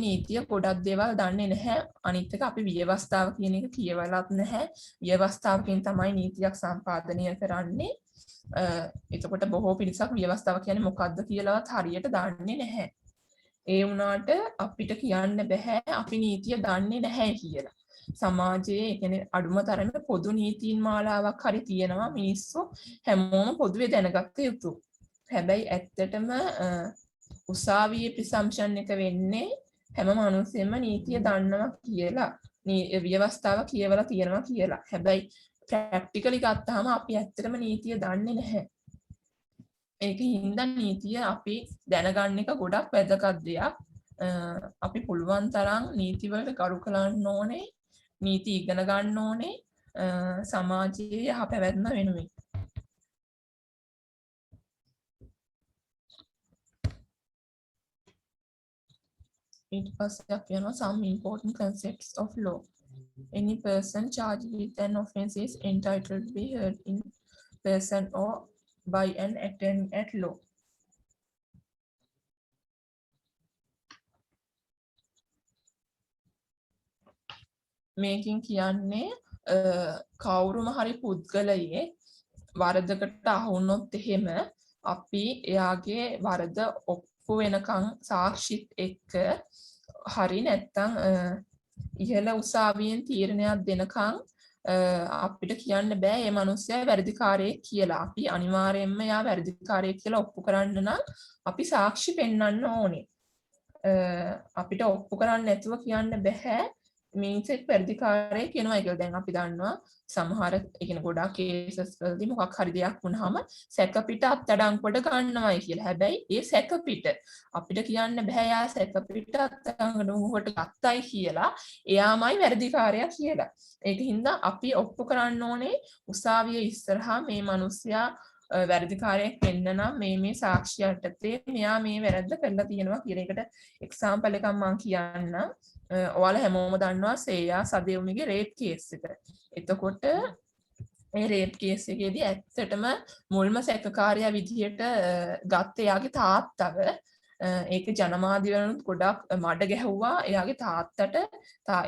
නීතිය ගොඩක් දේවල් දන්නේ නැහැ. අනිත් එක අපි ව්‍යවස්ථාව කියන එක කියවලත් නැහැ. ව්‍යවස්ථාවකින් තමයි නීතියක් සම්පාදනය කරන්නේ. එතකොට බොහෝ පිරිසක් ව්‍යවස්ථාව කියන්නේ මොකක්ද කියලාවත් හරියට දන්නේ නැහැ. ඒ වුණාට අපිට කියන්න බෑ අපි නීතිය දන්නේ නැහැ කියලා. සමාජයේ කියන්නේ අඩුම තරමේ පොදු නීතීන් මාලාවක් හරි තියෙනවා මිනිස්සු හැමෝම පොදුවේ දැනගත්ත යුතු. හැබැයි ඇත්තටම උසාවියේ ප්‍රසම්පෂන් එක වෙන්නේ හැම මිනිස්සෙම නීතිය දන්නවා කියලා. ව්‍යවස්ථාව කියවලා තියෙනවා කියලා. හැබැයි ප්‍රැක්ටිකලි ගත්තාම අපි ඇත්තටම නීතිය දන්නේ නැහැ. ඒක හින්දා නීතිය අපි දැනගන්න එක ගොඩක් වැදගත් දෙයක්. අපි පුළුවන් තරම් නීති වලට ගරු කරන්න ඕනේ, නීති ඉගෙන ගන්න ඕනේ සමාජයේ යහපැවැත්ම වෙනුවෙන්. ඊට පස්සේ අපි යනවා some important concepts of law. Any person charged with an offence is entitled to be heard in person or by an attorney at law. මේකින් කියන්නේ කවුරුම හරි පුද්ගලයේ වරදකට අහු වුණොත් එහෙම අපි එයාගේ වරද ඔප්පු වෙනකන් සාක්ෂිත් එක්ක හරි නැත්තම් ඉහළ උසාවියෙන් තීරණයක් දෙනකන් අපිට කියන්න බෑ මේ මිනිස්සයා වැරදිකාරයෙක් කියලා. අපි අනිවාර්යයෙන්ම එයා වැරදිකාරයෙක් කියලා ඔප්පු කරන්න නම් අපි සාක්ෂි පෙන්වන්න ඕනේ. අපිට ඔප්පු කරන්න නැතුව කියන්න බෑ මිනිස්සෙක් වැරදිකාරයෙක් වෙනවා කියලා. දැන් අපි දන්නවා සමහර ගොඩාක් කේසස් වලදී මොකක් හරි දෙයක් වුණාම සැකපිට අත්අඩංගුවට ගන්නවායි කියලා. හැබැයි ඒ සැකපිට අපිට කියන්න බෑ යා සැකපිට අත්අඩංගුවට ගත්තයි කියලා එයාමයි වැරදිකාරයා කියලා. ඒක හින්දා අපි ඔප්පු කරන්න ඕනේ උසාවියේ ඉස්සරහා මේ මිනිස්සයා වැරදිකාරයෙක් වෙන්න නම් මේ සාක්ෂි යටතේ මෙයා මේ වැරද්ද කරලා තියෙනවා කියලා. ඒකට එක්සැම්පල් එකක් මම කියන්නම්. ඔයාලා හැමෝම දන්නවා සේයා සදෙව්මිගේ රේප් කේස් එක. එතකොට මේ රේප් කේස් එකේදී ඇත්තටම මුල්ම සැකකාරයා විදියට ගත්ත එයාගේ තාත්තව ඒක ජනමාධ්‍යවලුත් ගොඩක් මඩ ගැහුවා එයාගේ තාත්තට.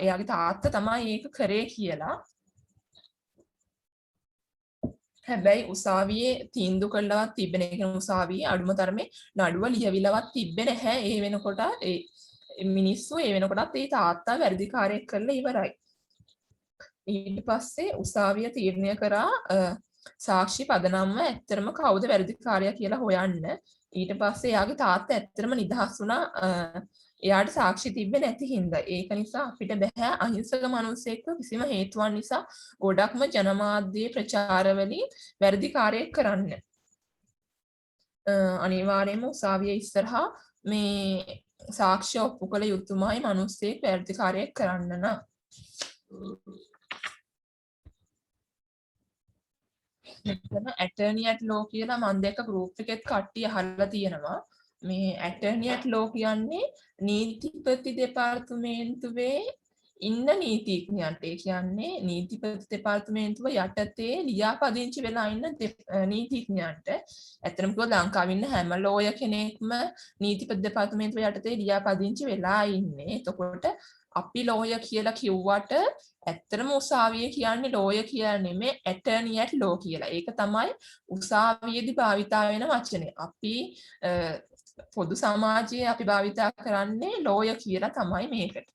එයාගේ තාත්තා තමයි ඒක කරේ කියලා. හැබැයි උසාවියේ තීන්දුව කළාවත් තිබෙන එක උසාවියේ අඩුම තරමේ නඩුව ලියවිලවත් තිබ්බේ නැහැ. ඒ වෙනකොට මිනිස්සු ඒ වෙනකොටත් ඒ තාත්තා වැරදිකාරයෙක් කරලා ඉවරයි. ඊට පස්සේ උසාවිය තීරණය කරා සාක්ෂි පදනම්ව ඇත්තටම කවුද වැරදිකාරයා කියලා හොයන්න. ඊට පස්සේ එයාගේ තාත්තා ඇත්තටම නිදහස් වුණා එයාට සාක්ෂි තිබ්බේ නැති හින්දා. ඒක නිසා අපිට බෑ අහිංසක මිනිස්සෙක්ව කිසිම හේතුවක් නිසා ගොඩක්ම ජනමාධ්‍ය ප්‍රචාරවලින් වැරදි කාර්යයක් කරන්න. අනිවාර්යයෙන්ම උසාවියේ ඉස්සරහා මේ සාක්ෂි ඔප්පු කළ යුතුමයි මිනිස්සෙක් වැරදි කාර්යයක් කරන්න නම්. මෙතන ඇටර්නි ඇට් ලෝ කියලා මම දැක්ක ගෲප් එකෙත් කට්ටිය අහලා තියෙනවා. මේ ඇටර්නි ඇට් ලෝ කියන්නේ නීතිපති දෙපාර්තමේන්තුවේ ඉන්න නීතිඥයන්ට. ඒ කියන්නේ නීතිපති දෙපාර්තමේන්තුව යටතේ ලියාපදිංචි වෙලා ඉන්න නීතිඥයන්ට. ඇත්තටම කිව්වොත් ලංකාවේ ඉන්න හැම ලෝය කෙනෙක්ම නීතිපති දෙපාර්තමේන්තුව යටතේ ලියාපදිංචි වෙලා ඉන්නේ. එතකොට අපි ලෝය කියලා කිව්වට ඇත්තටම උසාවියේ කියන්නේ ලෝය කියලා නෙමෙයි ඇටර්නි ඇට් ලෝ කියලා. ඒක තමයි උසාවියේදී භාවිතා වෙන වචනේ. අපි පොදු සමාජයේ අපි භාවිතා කරන්නේ ලෝය කියලා තමයි මේකට.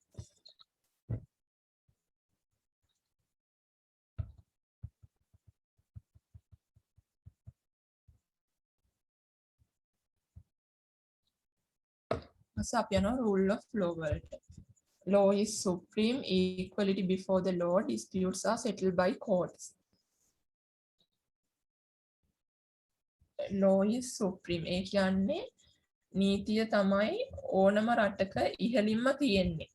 අපි යනවා rule of law වලට. Law is supreme, equality before the law, disputes are settled by courts. Law is supreme. ඒ කියන්නේ නීතිය තමයි ඕනම රටක ඉහළින්ම තියෙන්නේ.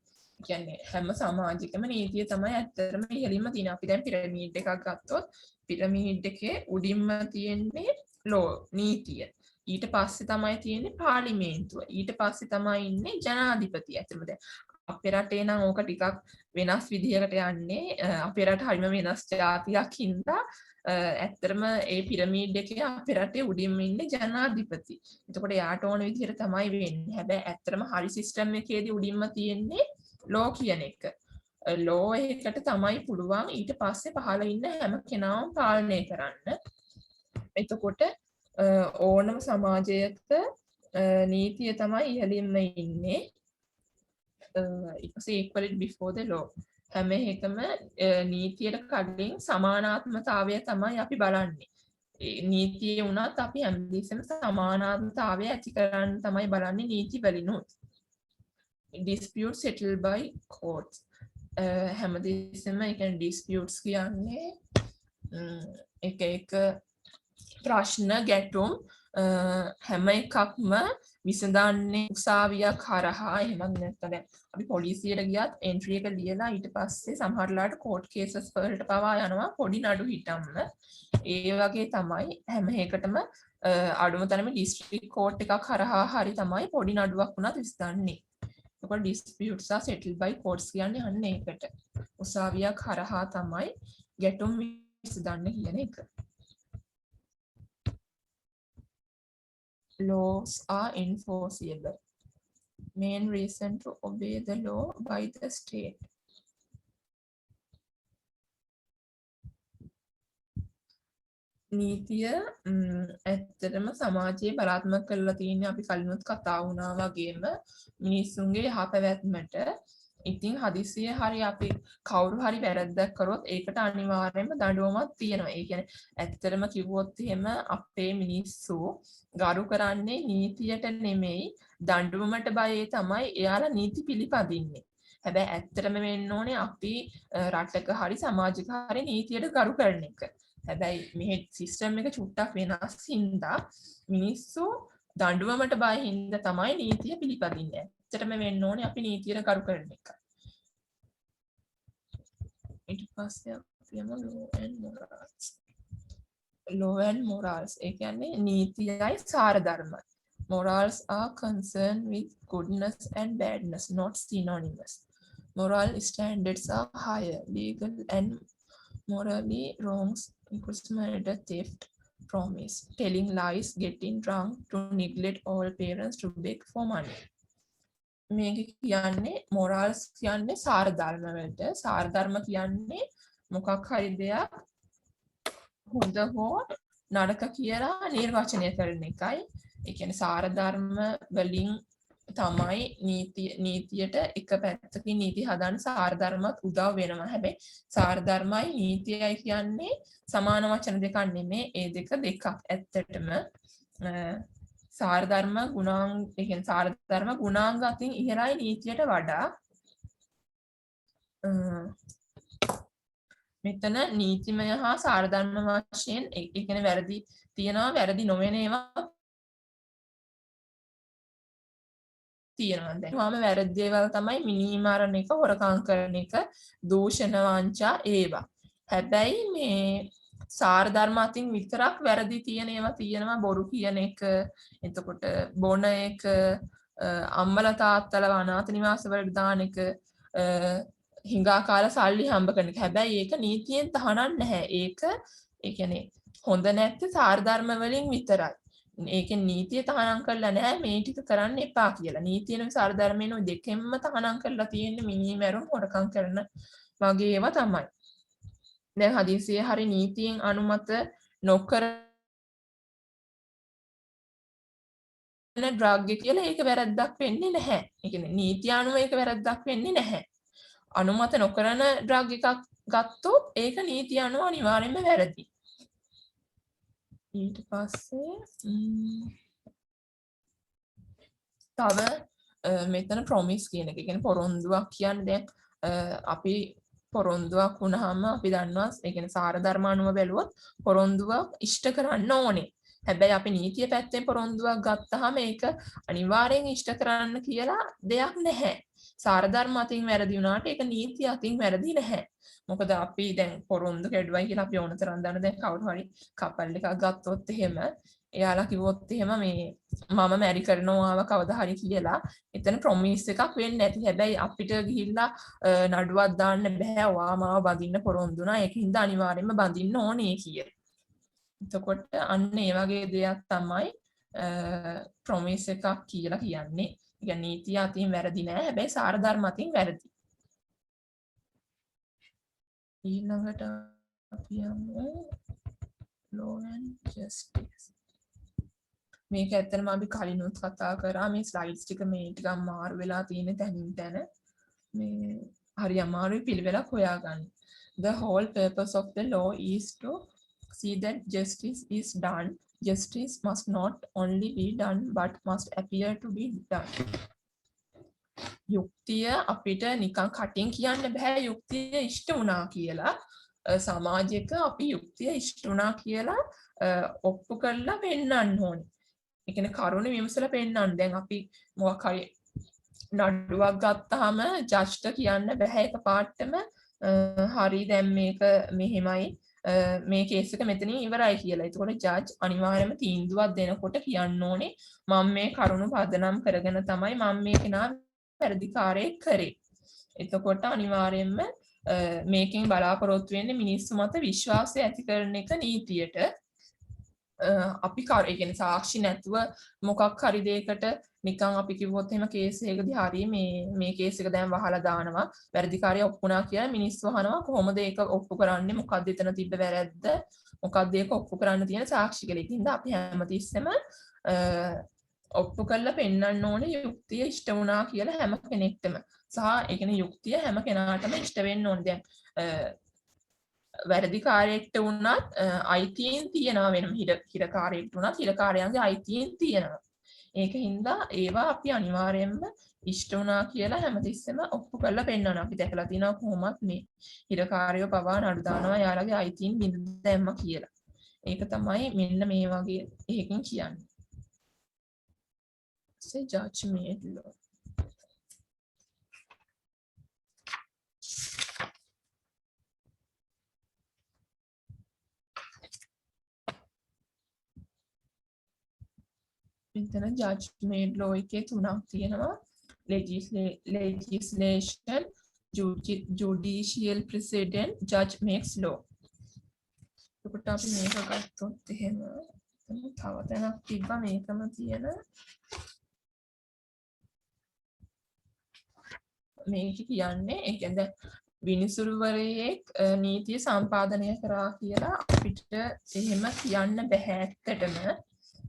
කියන්නේ හැම සමාජිකම නීතිය තමයි ඇත්තටම ඉහළින්ම තියෙන්නේ. අපි දැන් පිරමීඩ් එකක් ගත්තොත් පිරමීඩ් එකේ උඩින්ම තියෙන්නේ law නීතිය. ඊට පස්සේ තමයි තියෙන්නේ පාර්ලිමේන්තුව. ඊට පස්සේ තමයි ඉන්නේ ජනාධිපතිය. ඇත්තටම දැන් අපේ රටේ නම් ඕක ටිකක් වෙනස් විදිහකට යන්නේ. අපේ රට හරිම වෙනස් ජාතියක් හින්දා ඇත්තටම ඒ පිරමීඩ් එකේ අපේ රටේ උඩින්ම ඉන්නේ ජනාධිපති. එතකොට යාට ඕන විදිහට තමයි වෙන්නේ. හැබැයි ඇත්තටම හරි සිස්ටම් එකේදී උඩින්ම තියෙන්නේ ලෝ කියන එක. ලෝ එකට තමයි පුළුවන් ඊට පස්සේ පහළ ඉන්න හැම කෙනාම පාලනය කරන්න. එතකොට ඕනම සමාජයක නීතිය තමයි ඉහළින්ම ඉන්නේ. equality before the law. හැම එකම නීතියට කලින් සමානාත්මතාවය තමයි අපි බලන්නේ. නීතිය වුණත් අපි හැමදෙස්සෙම සමානාත්මතාවය ඇති කරන්න තමයි බලන්නේ නීති වලිනුත්. dispute settled by courts. හැමදෙස්සෙම ඒ කියන්නේ disputes කියන්නේ එක ප්‍රශ්න ගැටුම් හැම එකක්ම විසඳන්නේ උසාවියක් හරහා. එහෙම නැත්නම් අපි පොලිසියට ගියත් එන්ට්‍රි එක ලියලා ඊට පස්සේ සමහරලාට කෝට් කේසස් වලට පවා යනවා පොඩි නඩු හිටම්ම. ඒ වගේ තමයි හැම එකටම අඩුම තරමේ ඩිස්ට්‍රික්ට් කෝට් එකක් හරහා හරි තමයි පොඩි නඩුවක් වුණත් විසඳන්නේ. එතකොට disputes are settled by courts කියන්නේ අන්න ඒකට. උසාවියක් හරහා තමයි ගැටුම් විසඳන්නේ කියන එක. Laws are enforceable. Main reason to obey the law by the state. නීතිය ඇත්තටම සමාජයේ බලාත්මක කරලා තියෙන්නේ අපි කලිනුත් කතා වුණා වගේම මිනිස්සුන්ගේ යහපැවැත්මට. ඉතින් හදිසියේ හරි අපි කවුරු හරි වැරද්දක් කරොත් ඒකට අනිවාර්යයෙන්ම දඬුවමක් තියෙනවා. ඒ කියන්නේ ඇත්තටම කිව්වොත් එහෙම අපේ මිනිස්සු ගරු කරන්නේ නීතියට නෙමෙයි දඬුවමට බයයි තමයි එයාලා නීති පිළිපදින්නේ. හැබැයි ඇත්තටම වෙන්න ඕනේ අපි රටක හරි සමාජික හරි නීතියට ගරු කරන එක. හැබැයි මේ සිස්ටම් එක චුට්ටක් වෙනස් හින්දා මිනිස්සු දඬුවමට බය හින්දා තමයි නීතිය පිළිපදින්නේ. ඇත්තටම වෙන්න ඕනේ අපි නීතියට ගරු කරන එක. ඊට පස්සේ අපි යමු law and morals. Law and morals ඒ කියන්නේ නීතියයි සාර ධර්මයි. Morals are concerned with goodness and badness, not synonymous. Moral standards are higher. Legal and morally wrongs includes murder, theft, promise, telling lies, getting drunk, to neglect all parents, to beg for money. මේක කියන්නේ මොරල්ස් කියන්නේ සාර ධර්ම වලට. සාර ධර්ම කියන්නේ මොකක් හරි දෙයක් හොඳ හෝ නරක කියලා නිර්වචනය කරන එකයි. ඒ කියන්නේ සාර ධර්ම වලින් තමයි නීතියට එක පැත්තකින් නීති හදන්න සාර ධර්මත් උදව් වෙනවා. හැබැයි සාර ධර්මයි නීතියයි කියන්නේ සමාන වචන දෙකක් නෙමෙයි. ඒ දෙක ඇත්තටම සාරධර්ම ගුණාංග ඒ කියන්නේ සාරධර්ම ගුණාංග අතින් ඉහළයි නීතියට වඩා මෙතන නීතිමය හා සාරධර්ම වශයෙන් ඒ කියන්නේ වැරදි තියනවා වැරදි නොවන ඒවා තියෙනවා. දැන් මම වැරදි දේවල් තමයි මිනීමරණ එක හොරකම් කරන එක දූෂණ වංචා ඒවා. හැබැයි මේ සාරධර්ම අතින් විතරක් වැරදි තියෙන ඒවා තියෙනවා බොරු කියන එක එතකොට බොන එක අම්මලා තාත්තලා අනාථ නිවාසවලට දාන එක හිඟා කාලා සල්ලි හම්බ කරන එක. හැබැයි ඒක නීතියෙන් තහනම් නැහැ. ඒක ඒ කියන්නේ හොඳ නැත්තේ සාරධර්ම වලින් විතරයි. ඒකෙන් නීතිය තහනම් කරලා නැහැ මේ ටික කරන්න එපා කියලා. නීතියන සාරධර්මයෙන් ওই දෙකෙන්ම තහනම් කරලා තියෙන්නේ මිනීමැරුම් හොරකම් කරන වගේ ඒවා තමයි. දැන් හදිසියේ හරි නීතියෙන් අනුමත නොකර ඩ්‍රග් කියලා ඒක වැරද්දක් වෙන්නේ නැහැ. ඒ කියන්නේ නීතිය අනුව ඒක වැරද්දක් වෙන්නේ නැහැ. අනුමත නොකරන ඩ්‍රග් එකක් ගත්තොත් ඒක නීතිය අනුව අනිවාර්යෙන්ම වැරදි. ඊට පස්සේ තව මෙතන ප්‍රොමිස් කියන එක. කියන්නේ පොරොන්දුවක් කියන්නේ දැන් අපි පොරොන්දුවක් වුණාම අපි දන්නවා ඒ කියන්නේ සාරධර්ම අනුව බැලුවොත් පොරොන්දුවක් ඉෂ්ට කරන්න ඕනේ. හැබැයි අපි නීතිය පැත්තෙන් පොරොන්දුවක් ගත්තාම ඒක අනිවාර්යෙන් ඉෂ්ට කරන්න කියලා දෙයක් නැහැ. සාරධර්ම අතින් වැරදි වුණාට ඒක නීතිය අතින් වැරදි නැහැ. මොකද අපි දැන් පොරොන්දු කැඩුවයි කියලා අපි ඕන තරම් දන්න දැන් කවුරු හරි කපල් එකක් ගත්තොත් එහෙම එයාලා කිව්වොත් එහෙම මේ මම මැරි කරනවාව කවදා හරි කියලා එතන ප්‍රොමිස් එකක් වෙන්නේ නැති. හැබැයි අපිට ගිහිල්ලා නඩුවක් දාන්න බෑ ඔයා මාව බඳින්න පොරොන්දු වුණා ඒකින්ද අනිවාර්යෙන්ම බඳින්න ඕනේ කියලා. එතකොට අන්න ඒ වගේ දෙයක් තමයි ප්‍රොමිස් එකක් කියලා කියන්නේ. ඒ කියන්නේ නීතිය අතින් වැරදි නෑ හැබැයි සාරධර්ම අතින් වැරදි. ඊළඟට අපි යමු law and justice. මේක ඇත්තටම අපි කලිනුත් කතා කරා මේ ස්ලයිඩ්ස් ටික මේ ටිකක් මාරු වෙලා තියෙන තැනින් තැන මේ හරි අමාරුයි පිළිවෙලක් හොයාගන්න. The whole purpose of the law is to see that justice is done. Justice must not only be done but must appear to be done. යුක්තිය අපිට නිකන් කටින් කියන්න බෑ යුක්තිය ඉෂ්ට වුණා කියලා. සමාජයක අපි යුක්තිය ඉෂ්ට වුණා කියලා ඔප්පු කරලා පෙන්නන්න ඕනේ. ඒ කියන්නේ කරුණ විමසලා පෙන්නන්න. දැන් අපි මොකක් හරි නඩුවක් ගත්තාම ජජ්ට කියන්න බෑ එකපාරටම හරි දැන් මේක මෙහෙමයි මේ කේස් එක මෙතනින් ඉවරයි කියලා. ඒතකොට ජජ් අනිවාර්යයෙන්ම තීන්දුවක් දෙනකොට කියන්න ඕනේ මම මේ කරුණු පදනම් කරගෙන තමයි මම මේ කෙනා වැරදිකාරයෙක් කරේ. එතකොට අනිවාර්යයෙන්ම මේකෙන් බලාපොරොත්තු වෙන්නේ මිනිස්සු මත විශ්වාසය ඇති කරන එක නීතියට. අපි ඒ කියන්නේ සාක්ෂි නැතුව මොකක් හරි දෙයකට නිකන් අපි කිව්වොත් එහෙම කේස් එකකදී හරිය මේ කේස් එක දැන් වහලා දානවා වැරදිකාරය ඔප්පුණා කියලා මිනිස්සු අහනවා කොහොමද ඒක ඔප්පු කරන්නේ මොකක්ද එතන තිබ්බ වැරද්ද මොකක්ද ඒක ඔප්පු කරන්න තියෙන සාක්ෂි කියලා. ඉතින් අපි හැමතිස්සෙම ඔප්පු කරලා පෙන්වන්න ඕනේ යුක්තිය ඉෂ්ට වුණා කියලා හැම කෙනෙක්ටම. සහ ඒ කියන්නේ යුක්තිය හැම කෙනාටම ඉෂ්ට වෙන්න ඕනේ. දැන් වැරදිකාරයෙක්ට වුණත් අයිතීන් තියෙනවා වෙනම හිරකාරයෙක්ට වුණත් හිරකාරයන්ගේ අයිතීන් තියෙනවා. ඒක හින්දා ඒවා අපි අනිවාර්යයෙන්ම ඉෂ්ට වුණා කියලා හැමතිස්සෙම ඔප්පු කරලා පෙන්වනවා. අපි දැකලා තියෙනවා කොහොමත් මේ හිරකාරයෝ පවා නඩු දානවා යාළගේ අයිතීන් බිඳ දැම්ම කියලා. ඒක තමයි මෙන්න මේ වගේ එකකින් කියන්නේ. Say judgment law. මෙතන judgment law එකේ තුනක් තියෙනවා. legislation, judicial precedent, judge makes law. එතකොට අපි මේක ගත්තොත් එහෙම තව තැනක් තිබ්බා මේකම තියෙන මේක කියන්නේ ඒ කියන්නේ විනිසුරුවරයෙක් නීතිය සම්පාදනය කරා කියලා අපිට එහෙම කියන්න බෑ ඇත්තටම.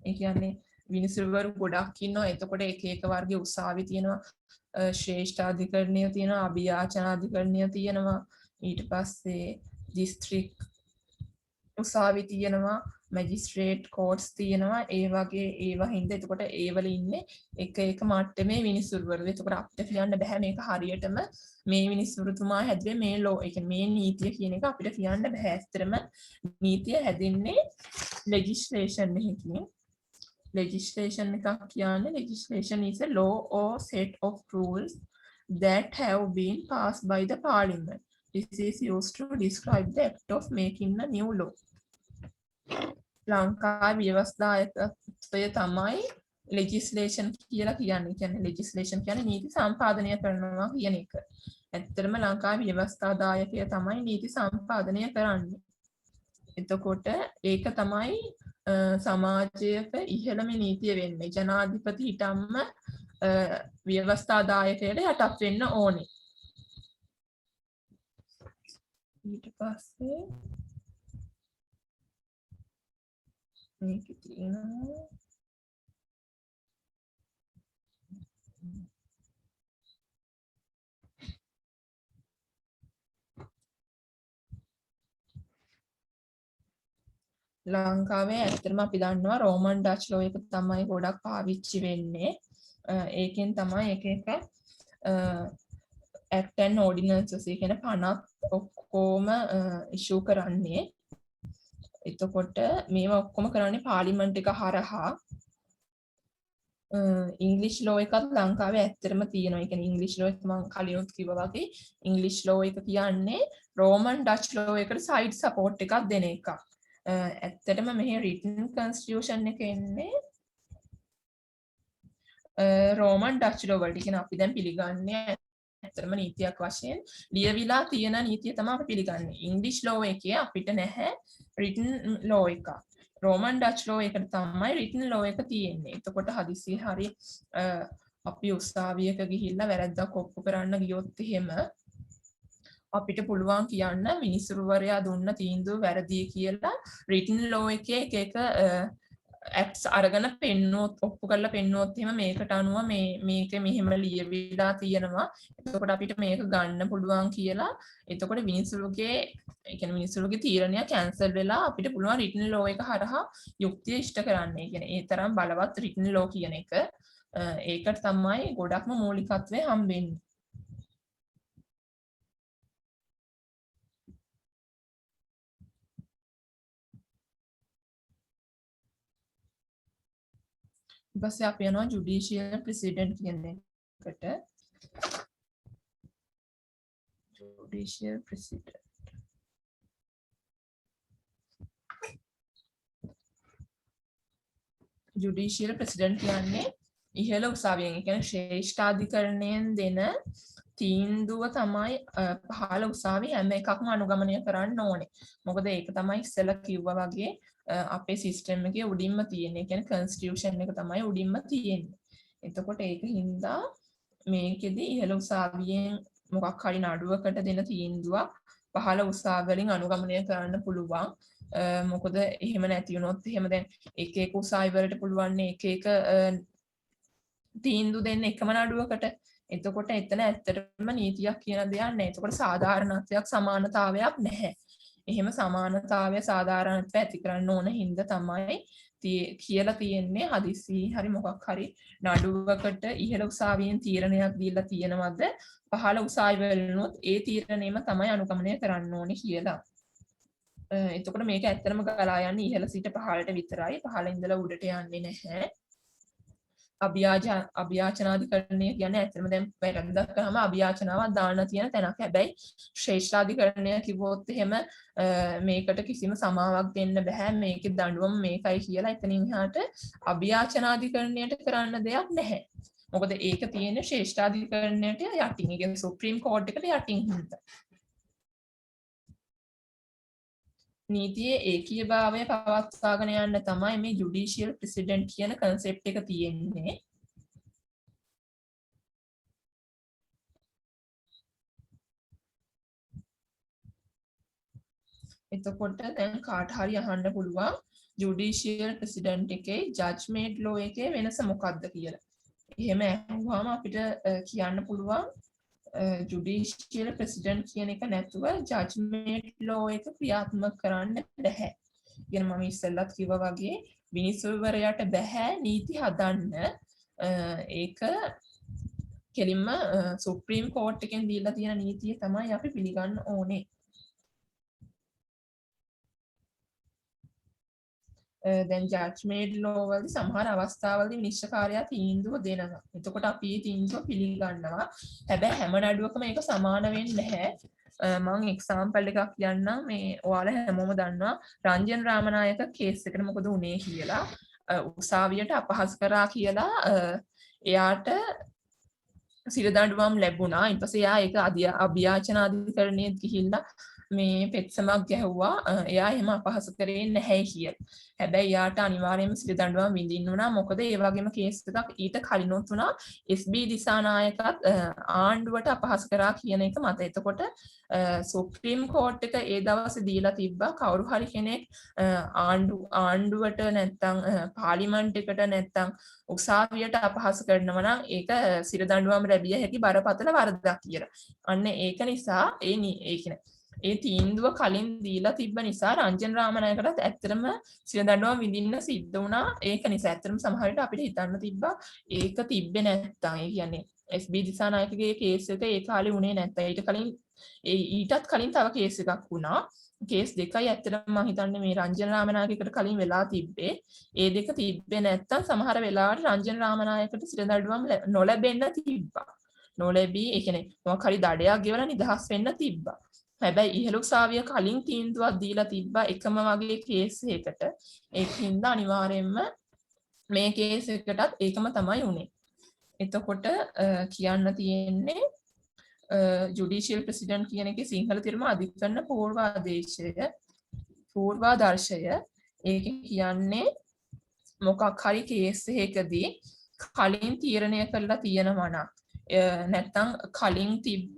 ඒ කියන්නේ විනිසුරුවරු ගොඩක් ඉන්නවා. එතකොට එක එක වර්ගයේ උසාවි තියෙනවා, ශ්‍රේෂ්ඨාධිකරණය තියෙනවා, අභියාචනාධිකරණය තියෙනවා, ඊට පස්සේ දිස්ත්‍රික් උසාවි තියෙනවා, මැජිස්ට්‍රේට් කෝට්ස් තියෙනවා ඒ වගේ ඒවා හින්දා එතකොට ඒ වල ඉන්නේ එක මට්ටමේ විනිසුරුවරු. එතකොට අපිට කියන්න බෑ මේක හරියටම මේ විනිසුරුතුමා හැදුවේ මේ ලෝ ඒ කියන්නේ මේ නීතිය කියන එක අපිට කියන්න බෑ. ඇත්තටම නීතිය හැදින්නේ legislation එකකින්. legislation එකක් කියන්නේ legislation is a law or set of rules that have been passed by the parliament. This is used to describe the act of making a new law. ලංකාවේ ව්‍යවස්ථායකත්වය තමයි legislation කියලා කියන්නේ. කියන්නේ legislation කියන්නේ නීති සම්පාදනය කරනවා කියන එක. ඇත්තටම ලංකාවේ ව්‍යවස්ථාදායකය තමයි නීති සම්පාදනය කරන්නේ. එතකොට ඒක තමයි සමාජයක ඉහළම නීතිය වෙන්නේ. ජනාධිපති හිටම්ම ව්‍යවස්ථාදායකයට යටත් වෙන්න ඕනේ. ඊට පස්සේ මේක තියෙනවා ලංකාවේ ඇත්තටම අපි දන්නවා රෝමන් ඩච් ලෝ එක තමයි ගොඩක් පාවිච්චි වෙන්නේ. ඒකෙන් තමයි එක act and ordinances කියන 50 ඔක්කොම ඉෂුව කරන්නේ. එතකොට මේවා ඔක්කොම කරන්නේ පාර්ලිමේන්තු එක හරහා. ඉංග්‍රීසි ලෝ එකත් ලංකාවේ ඇත්තටම තියෙනවා. ඒ කියන්නේ ඉංග්‍රීසි ලෝ එක මම කලිනුත් කිව්වා වගේ ඉංග්‍රීසි ලෝ එක කියන්නේ රෝමන් ඩච් ලෝ එකට සයිඩ් සපෝට් එකක් දෙන එකක්. ඇත්තටම මෙහි written constitution එක එන්නේ රෝමන් ඩච් ලෝ වලට. කියන අපි දැන් පිළිගන්නේ ඇත්තටම නීතියක් වශයෙන් ලියවිලා තියෙන නීතිය තමයි අපි පිළිගන්නේ. ඉංග්‍රීසි ලෝ එකේ අපිට නැහැ written law එකක්. රෝමන් ඩච් ලෝ එකට තමයි written law එක තියෙන්නේ. එතකොට හදිසියෙ හරි අපි උසාවියක ගිහිල්ලා වැරද්දක් ඔප්පු කරන්න ගියොත් එහෙම අපිට පුළුවන් කියන්න විනිසුරුවරයා දුන්න තීන්දුව වැරදි කියලා written law එකේ එක acts අරගෙන පෙන්නුවොත් ඔප්පු කරලා පෙන්නුවොත් එහෙම මේකට අනුව මේක මෙහෙම ලියවිලා තියෙනවා. එතකොට අපිට මේක ගන්න පුළුවන් කියලා. එතකොට විනිසුරුගේ ඒ කියන්නේ විනිසුරුගේ තීරණය කැන්සල් වෙලා අපිට පුළුවන් written law එක හරහා යුක්තිය ඉෂ්ට කරන්න. ඒ කියන්නේ ඒ තරම් බලවත් written law කියන එක. ඒකට තමයි ගොඩක්ම මූලිකත්වය හම්බෙන්නේ. ඊපස්සේ අපි යනවා ජුඩිෂියල් ප්‍රෙසිඩන්ට් කියන එකට. ජුඩිෂියල් ප්‍රෙසිඩන්ට් ජුඩිෂියල් ප්‍රෙසිඩන්ට් කියන්නේ ඉහළ උසාවියෙන් ඒ කියන්නේ ශ්‍රේෂ්ඨාධිකරණයෙන් දෙන තීන්දුව තමයි පහළ උසාවිය හැම එකක්ම අනුගමනය කරන්න ඕනේ. මොකද ඒක තමයි ඉස්සෙල්ලා කිව්වා වගේ අපේ සිස්ටම් එකේ උඩින්ම තියෙන. ඒ කියන්නේ කන්ස්ටිටියුෂන් එක තමයි උඩින්ම තියෙන්නේ. එතකොට ඒක හින්දා මේකෙදි ඉහළ උසාවියෙන් මොකක් හරි නඩුවකට දෙන තීන්දුවක් පහළ උසාවියෙන් අනුගමනය කරන්න පුළුවන්. මොකද එහෙම නැති වුණොත් එහෙම දැන් එක උසාවි වලට පුළුවන් එක තීන්දුව දෙන්න එකම නඩුවකට. එතකොට එතන ඇත්තටම නීතියක් කියන දෙයක් නැහැ. එතකොට සාධාරණත්වයක් සමානතාවයක් නැහැ. එහෙම සමානතාවය සාධාරණත්වය ඇති කරන්න ඕන හින්දා තමයි කියලා තියෙන්නේ හදිසි හරි මොකක් හරි නඩුවකට ඉහළ උසාවියෙන් තීරණයක් දීලා තියෙනවද පහළ උසාවි වලිනුත් ඒ තීරණයම තමයි අනුගමනය කරන්න ඕනේ කියලා. එතකොට මේක ඇත්තටම ගලා යන්නේ ඉහළ සිට පහළට විතරයි. පහළ ඉඳලා උඩට යන්නේ නැහැ. අභියාචනාධිකරණය කියන්නේ ඇත්තටම දැන් වැරද්දක් කරාම අභියාචනාවක් දාන්න තියෙන තැනක්. හැබැයි ශ්‍රේෂ්ඨාධිකරණය කිව්වොත් එහෙම මේකට කිසිම සමාවක් දෙන්න බෑ. මේකේ දඬුවම මේකයි කියලා එතනින් එහාට අභියාචනාධිකරණයට කරන්න දෙයක් නැහැ. මොකද ඒක තියෙන්නේ ශ්‍රේෂ්ඨාධිකරණයට යටින්. ඒ කියන්නේ සුප්‍රීම කෝර්ට් එකට යටින් හින්දා. නීතියේ ඒකීයභාවය පවත්වාගෙන යන්න තමයි මේ ජුඩිෂියල් ප්‍රෙසිඩන්ට් කියන කන්සෙප්ට් එක තියෙන්නේ. එතකොට දැන් කාට හරි අහන්න පුළුවන් ජුඩිෂියල් ප්‍රෙසිඩන්ට් එකේ ජජ්මන්ට් ලෝ එකේ වෙනස මොකක්ද කියලා. එහෙම අහුවාම අපිට කියන්න පුළුවන් ජුඩිෂියල් ප්‍රෙසිඩන්ට් කියන එක නැතුව ජජ්මන්ට් ලෝ එක ක්‍රියාත්මක කරන්න බැහැ. ඉතින් මම ඉස්සෙල්ලත් කිව්වා වගේ විනිසුරුවරයාට බෑ නීති හදන්න. ඒක කෙලින්ම සුප්‍රීම කෝර්ට් එකෙන් දීලා තියෙන නීතිය තමයි අපි පිළිගන්න ඕනේ. දැන් ජජ්මේන්ට් ලෝ වලදී සමහර අවස්ථාවලදී විනිශ්චයකාරයා තීන්දුව දෙනවා. එතකොට අපි මේ තීන්දුව පිළිගන්නවා. හැබැයි හැම නඩුවකම ඒක සමාන වෙන්නේ නැහැ. මම එක්සාම්පල් එකක් කියන්නම්. මේ ඔයාලා හැමෝම දන්නවා රංජන් රාමනායක කේස් එකට මොකද වුනේ කියලා. උසාවියට අපහාස කරා කියලා එයාට සිරදඬුවම් ලැබුණා. ඊට පස්සේ එයා ඒක අභියාචන අධිකරණයට ගිහිල්ලා මේ පෙත්සමක් ගැහුවා. එයා එහෙම අපහාස කරේ නැහැ කියලා. හැබැයි එයාට අනිවාර්යයෙන්ම සිරදඬුවම් විඳින්න වුණා. මොකද ඒ වගේම කේස් එකක් ඊට කලිනුත් වුණා. SB දිසානායකත් ආණ්ඩුවට අපහාස කරා කියන එක මත. එතකොට සුප්‍රීම කෝර්ට් එක ඒ දවසේ දීලා තිබ්බා කවුරු හරි කෙනෙක් ආණ්ඩුවට නැත්තම් පාර්ලිමේන්තු එකට නැත්තම් උසාවියට අපහාස කරනවා නම් ඒක සිරදඬුවම් ලැබිය හැකි බරපතල වරදක් කියලා. අන්න ඒක නිසා ඒ තීන්දුව කලින් දීලා තිබ්බ නිසා රංජන් රාමනායකටත් ඇත්තටම සිරදඬුවම් විඳින්න සිද්ධ වුණා. ඒක නිසා ඇත්තටම සමහර විට අපිට හිතන්න තිබ්බා ඒක තිබ්බේ නැත්තම්. ඒ කියන්නේ SB දිසානායකගේ කේස් එක ඒ කාලේ උනේ නැත්තම්. ඊටත් කලින් තව කේස් එකක් වුණා. කේස් දෙකයි ඇත්තටම මම හිතන්නේ මේ රංජන් රාමනායකකට කලින් වෙලා තිබ්බේ. ඒ දෙක තිබ්බේ නැත්තම් සමහර වෙලාවට රංජන් රාමනායකට සිරදඬුවම් නොලැබෙන්න තිබ්බා. නොලැබී ඒ කියන්නේ මොකක් හරි දඩයක් ගෙවලා නිදහස් වෙන්න තිබ්බා. හැබැයි ඉහළ උසාවිය කලින් තීන්දුවක් දීලා තිබ්බා එකම වගේ කේස් එකකට. ඒකින්ද අනිවාර්යයෙන්ම මේ කේස් එකටත් ඒකම තමයි උනේ. එතකොට කියන්න තියෙන්නේ ජුඩිෂියල් ප්‍රෙසිඩන්ට් කියන එකේ සිංහල තේරුම අධිකරණ පූර්වාදර්ශය. ඒක කියන්නේ මොකක් හරි කේස් එකකදී කලින් තීරණය කරලා තියෙනවා නම් නැත්තම් කලින් තිබ්බ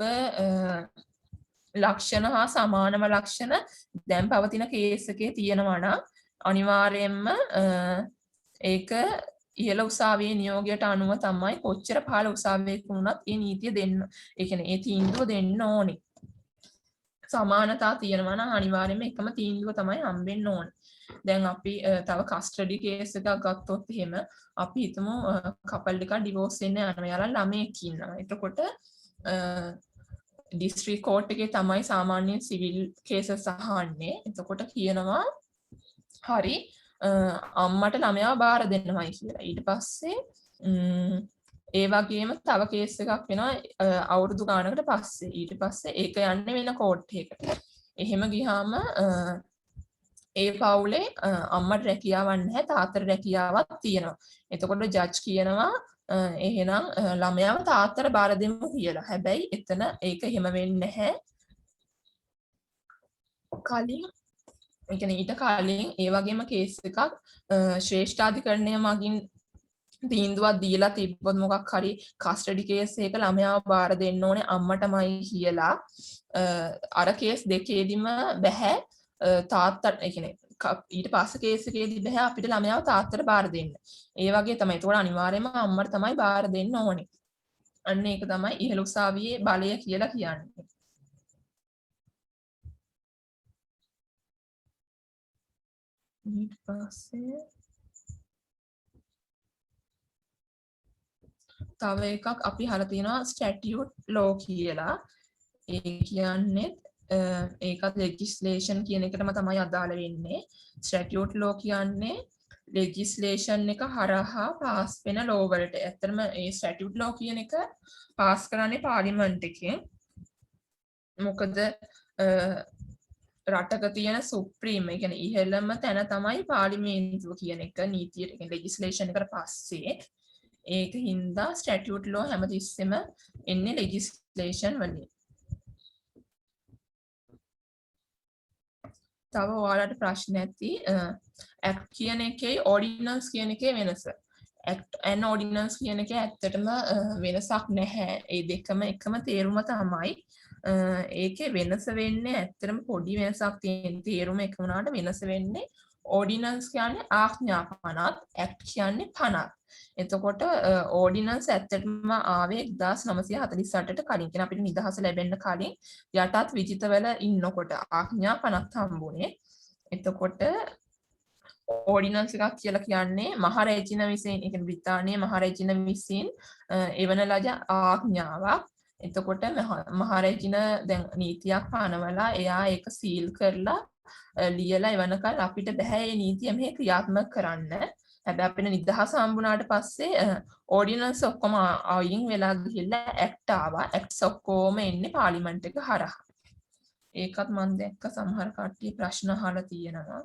ලක්ෂණ හා සමානම ලක්ෂණ දැන් පවතින කේස් එකේ තියෙනවා නම් අනිවාර්යයෙන්ම ඒක ඉහළ උසාවියේ නියෝගයට අනුව තමයි කොච්චර පහළ උසාවියක වුණත් මේ නීතිය දෙන්න. ඒ කියන්නේ ඒ තීන්දුව දෙන්න ඕනේ. සමානතා තියෙනවා නම් අනිවාර්යයෙන්ම එකම තීන්දුව තමයි හම්බෙන්න ඕනේ. දැන් අපි තව කස්ටඩි කේස් එකක් ගත්තොත් එහෙම අපි හිතමු කපල් එකක් ඩිවෝස් වෙන්න යනවා. යාලා ළමයෙක් ඉන්නවා. එතකොට ඩිස්ට්‍රික් කෝර්ට් එකේ තමයි සාමාන්‍යයෙන් සිවිල් කේසස් අහන්නේ. එතකොට කියනවා හරි අම්මට ළමයාව බාර දෙන්නමයි කියලා. ඊට පස්සේ ඒ වගේම තව කේස් එකක් වෙනවා අවුරුදු ගානකට පස්සේ. ඊට පස්සේ ඒක යන්නේ වෙන කෝර්ට් එකකට. එහෙම ගියාම ඒ පවුලේ අම්මට රැකියාවක් නැහැ තාත්තට රැකියාවක් තියෙනවා. එතකොට ජජ් කියනවා එහෙනම් ළමයාව තාත්තට බාර දෙමු කියලා. හැබැයි එතන ඒක එහෙම වෙන්නේ නැහැ. කලින් ඒ කියන්නේ ඊට කලින් ඒ වගේම කේස් එකක් ශ්‍රේෂ්ඨාධිකරණය මගින් තීන්දුවක් දීලා තිබ්බොත් මොකක් හරි කස්ටඩි කේස් එකක ළමයාව බාර දෙන්න ඕනේ අම්මටමයි කියලා අර කේස් දෙකේදීම බෑ තාත්තට ඒ කියන්නේ ඊට පස්සේ කේස් එකේදී බෑ අපිට ළමයාව තාත්තට බාර දෙන්න. ඒ වගේ තමයි. ඒකෝර අනිවාර්යයෙන්ම අම්මට තමයි බාර දෙන්න ඕනේ. අන්න ඒක තමයි ඉහළ උසාවියේ බලය කියලා කියන්නේ. ඊට පස්සේ තව එකක් අපි අහලා තියෙනවා ස්ටැටියුට් ලෝ කියලා. ඒ කියන්නේ ඒකත් ලෙජිස්ලේෂන් කියන එකටම තමයි අදාළ වෙන්නේ. ස්ටැටියුට් ලෝ කියන්නේ ලෙජිස්ලේෂන් එක හරහා පාස් වෙන ලෝ වලට. ඇත්තටම මේ ස්ටැටියුට් ලෝ කියන එක පාස් කරන්නේ පාර්ලිමේන්තු එකෙන්. මොකද රටක තියෙන සුප්‍රීම ඒ කියන්නේ ඉහළම තැන තමයි පාර්ලිමේන්තුව කියන එක නීතියට කියන්නේ ලෙජිස්ලේෂන් එකට පස්සේ. ඒක හින්දා ස්ටැටියුට් ලෝ හැමතිස්සෙම එන්නේ ලෙජිස්ලේෂන් වලින්. තව ඔයාලට ප්‍රශ්න ඇති ඇක්ට් කියන එකේ ඕඩිනන්ස් කියන එකේ වෙනස. ඇක්ට් and ඕඩිනන්ස් කියන එකේ ඇත්තටම වෙනසක් නැහැ. ඒ දෙකම එකම තේරුම තමයි. ඒකේ වෙනස වෙන්නේ ඇත්තටම පොඩි වෙනසක් තියෙන. තේරුම එක වුණාට වෙනස වෙන්නේ ඕඩිනන්ස් කියන්නේ ආඥා පනත්, ඇක්ට් කියන්නේ පනත්. එතකොට ඕඩිනන්ස් ඇත්තටම ආවේ 1948ට කලින්. කියන අපිට නිදහස ලැබෙන්න කලින් යටත් විජිතවල ඉන්නකොට ආඥා පනත් හම්බුනේ. එතකොට ඕඩිනන්ස් එකක් කියලා කියන්නේ මහරැජින විසින්, ඒ කියන්නේ බ්‍රිතාන්‍යයේ මහරැජින විසින් එවන ලද ආඥාවක්. එතකොට මහරැජින දැන් නීතියක් පනවලා එයා ඒක සීල් කරලා ලියලා එවනකල් අපිට බෑ මේ නීතිය මෙහෙ ක්‍රියාත්මක කරන්න. හැබැයි අපිට නිදහස හම්බුනාට පස්සේ ඕඩිනන්ස් ඔක්කොම අයින් වෙලා ගිහිල්ලා ඇක්ට් ආවා. ඇක්ට්ස් ඔක්කොම එන්නේ පාර්ලිමේන්තු එක හරහා. ඒකත් මම දැක්ක සමහර කට්ටිය ප්‍රශ්න අහලා තියෙනවා.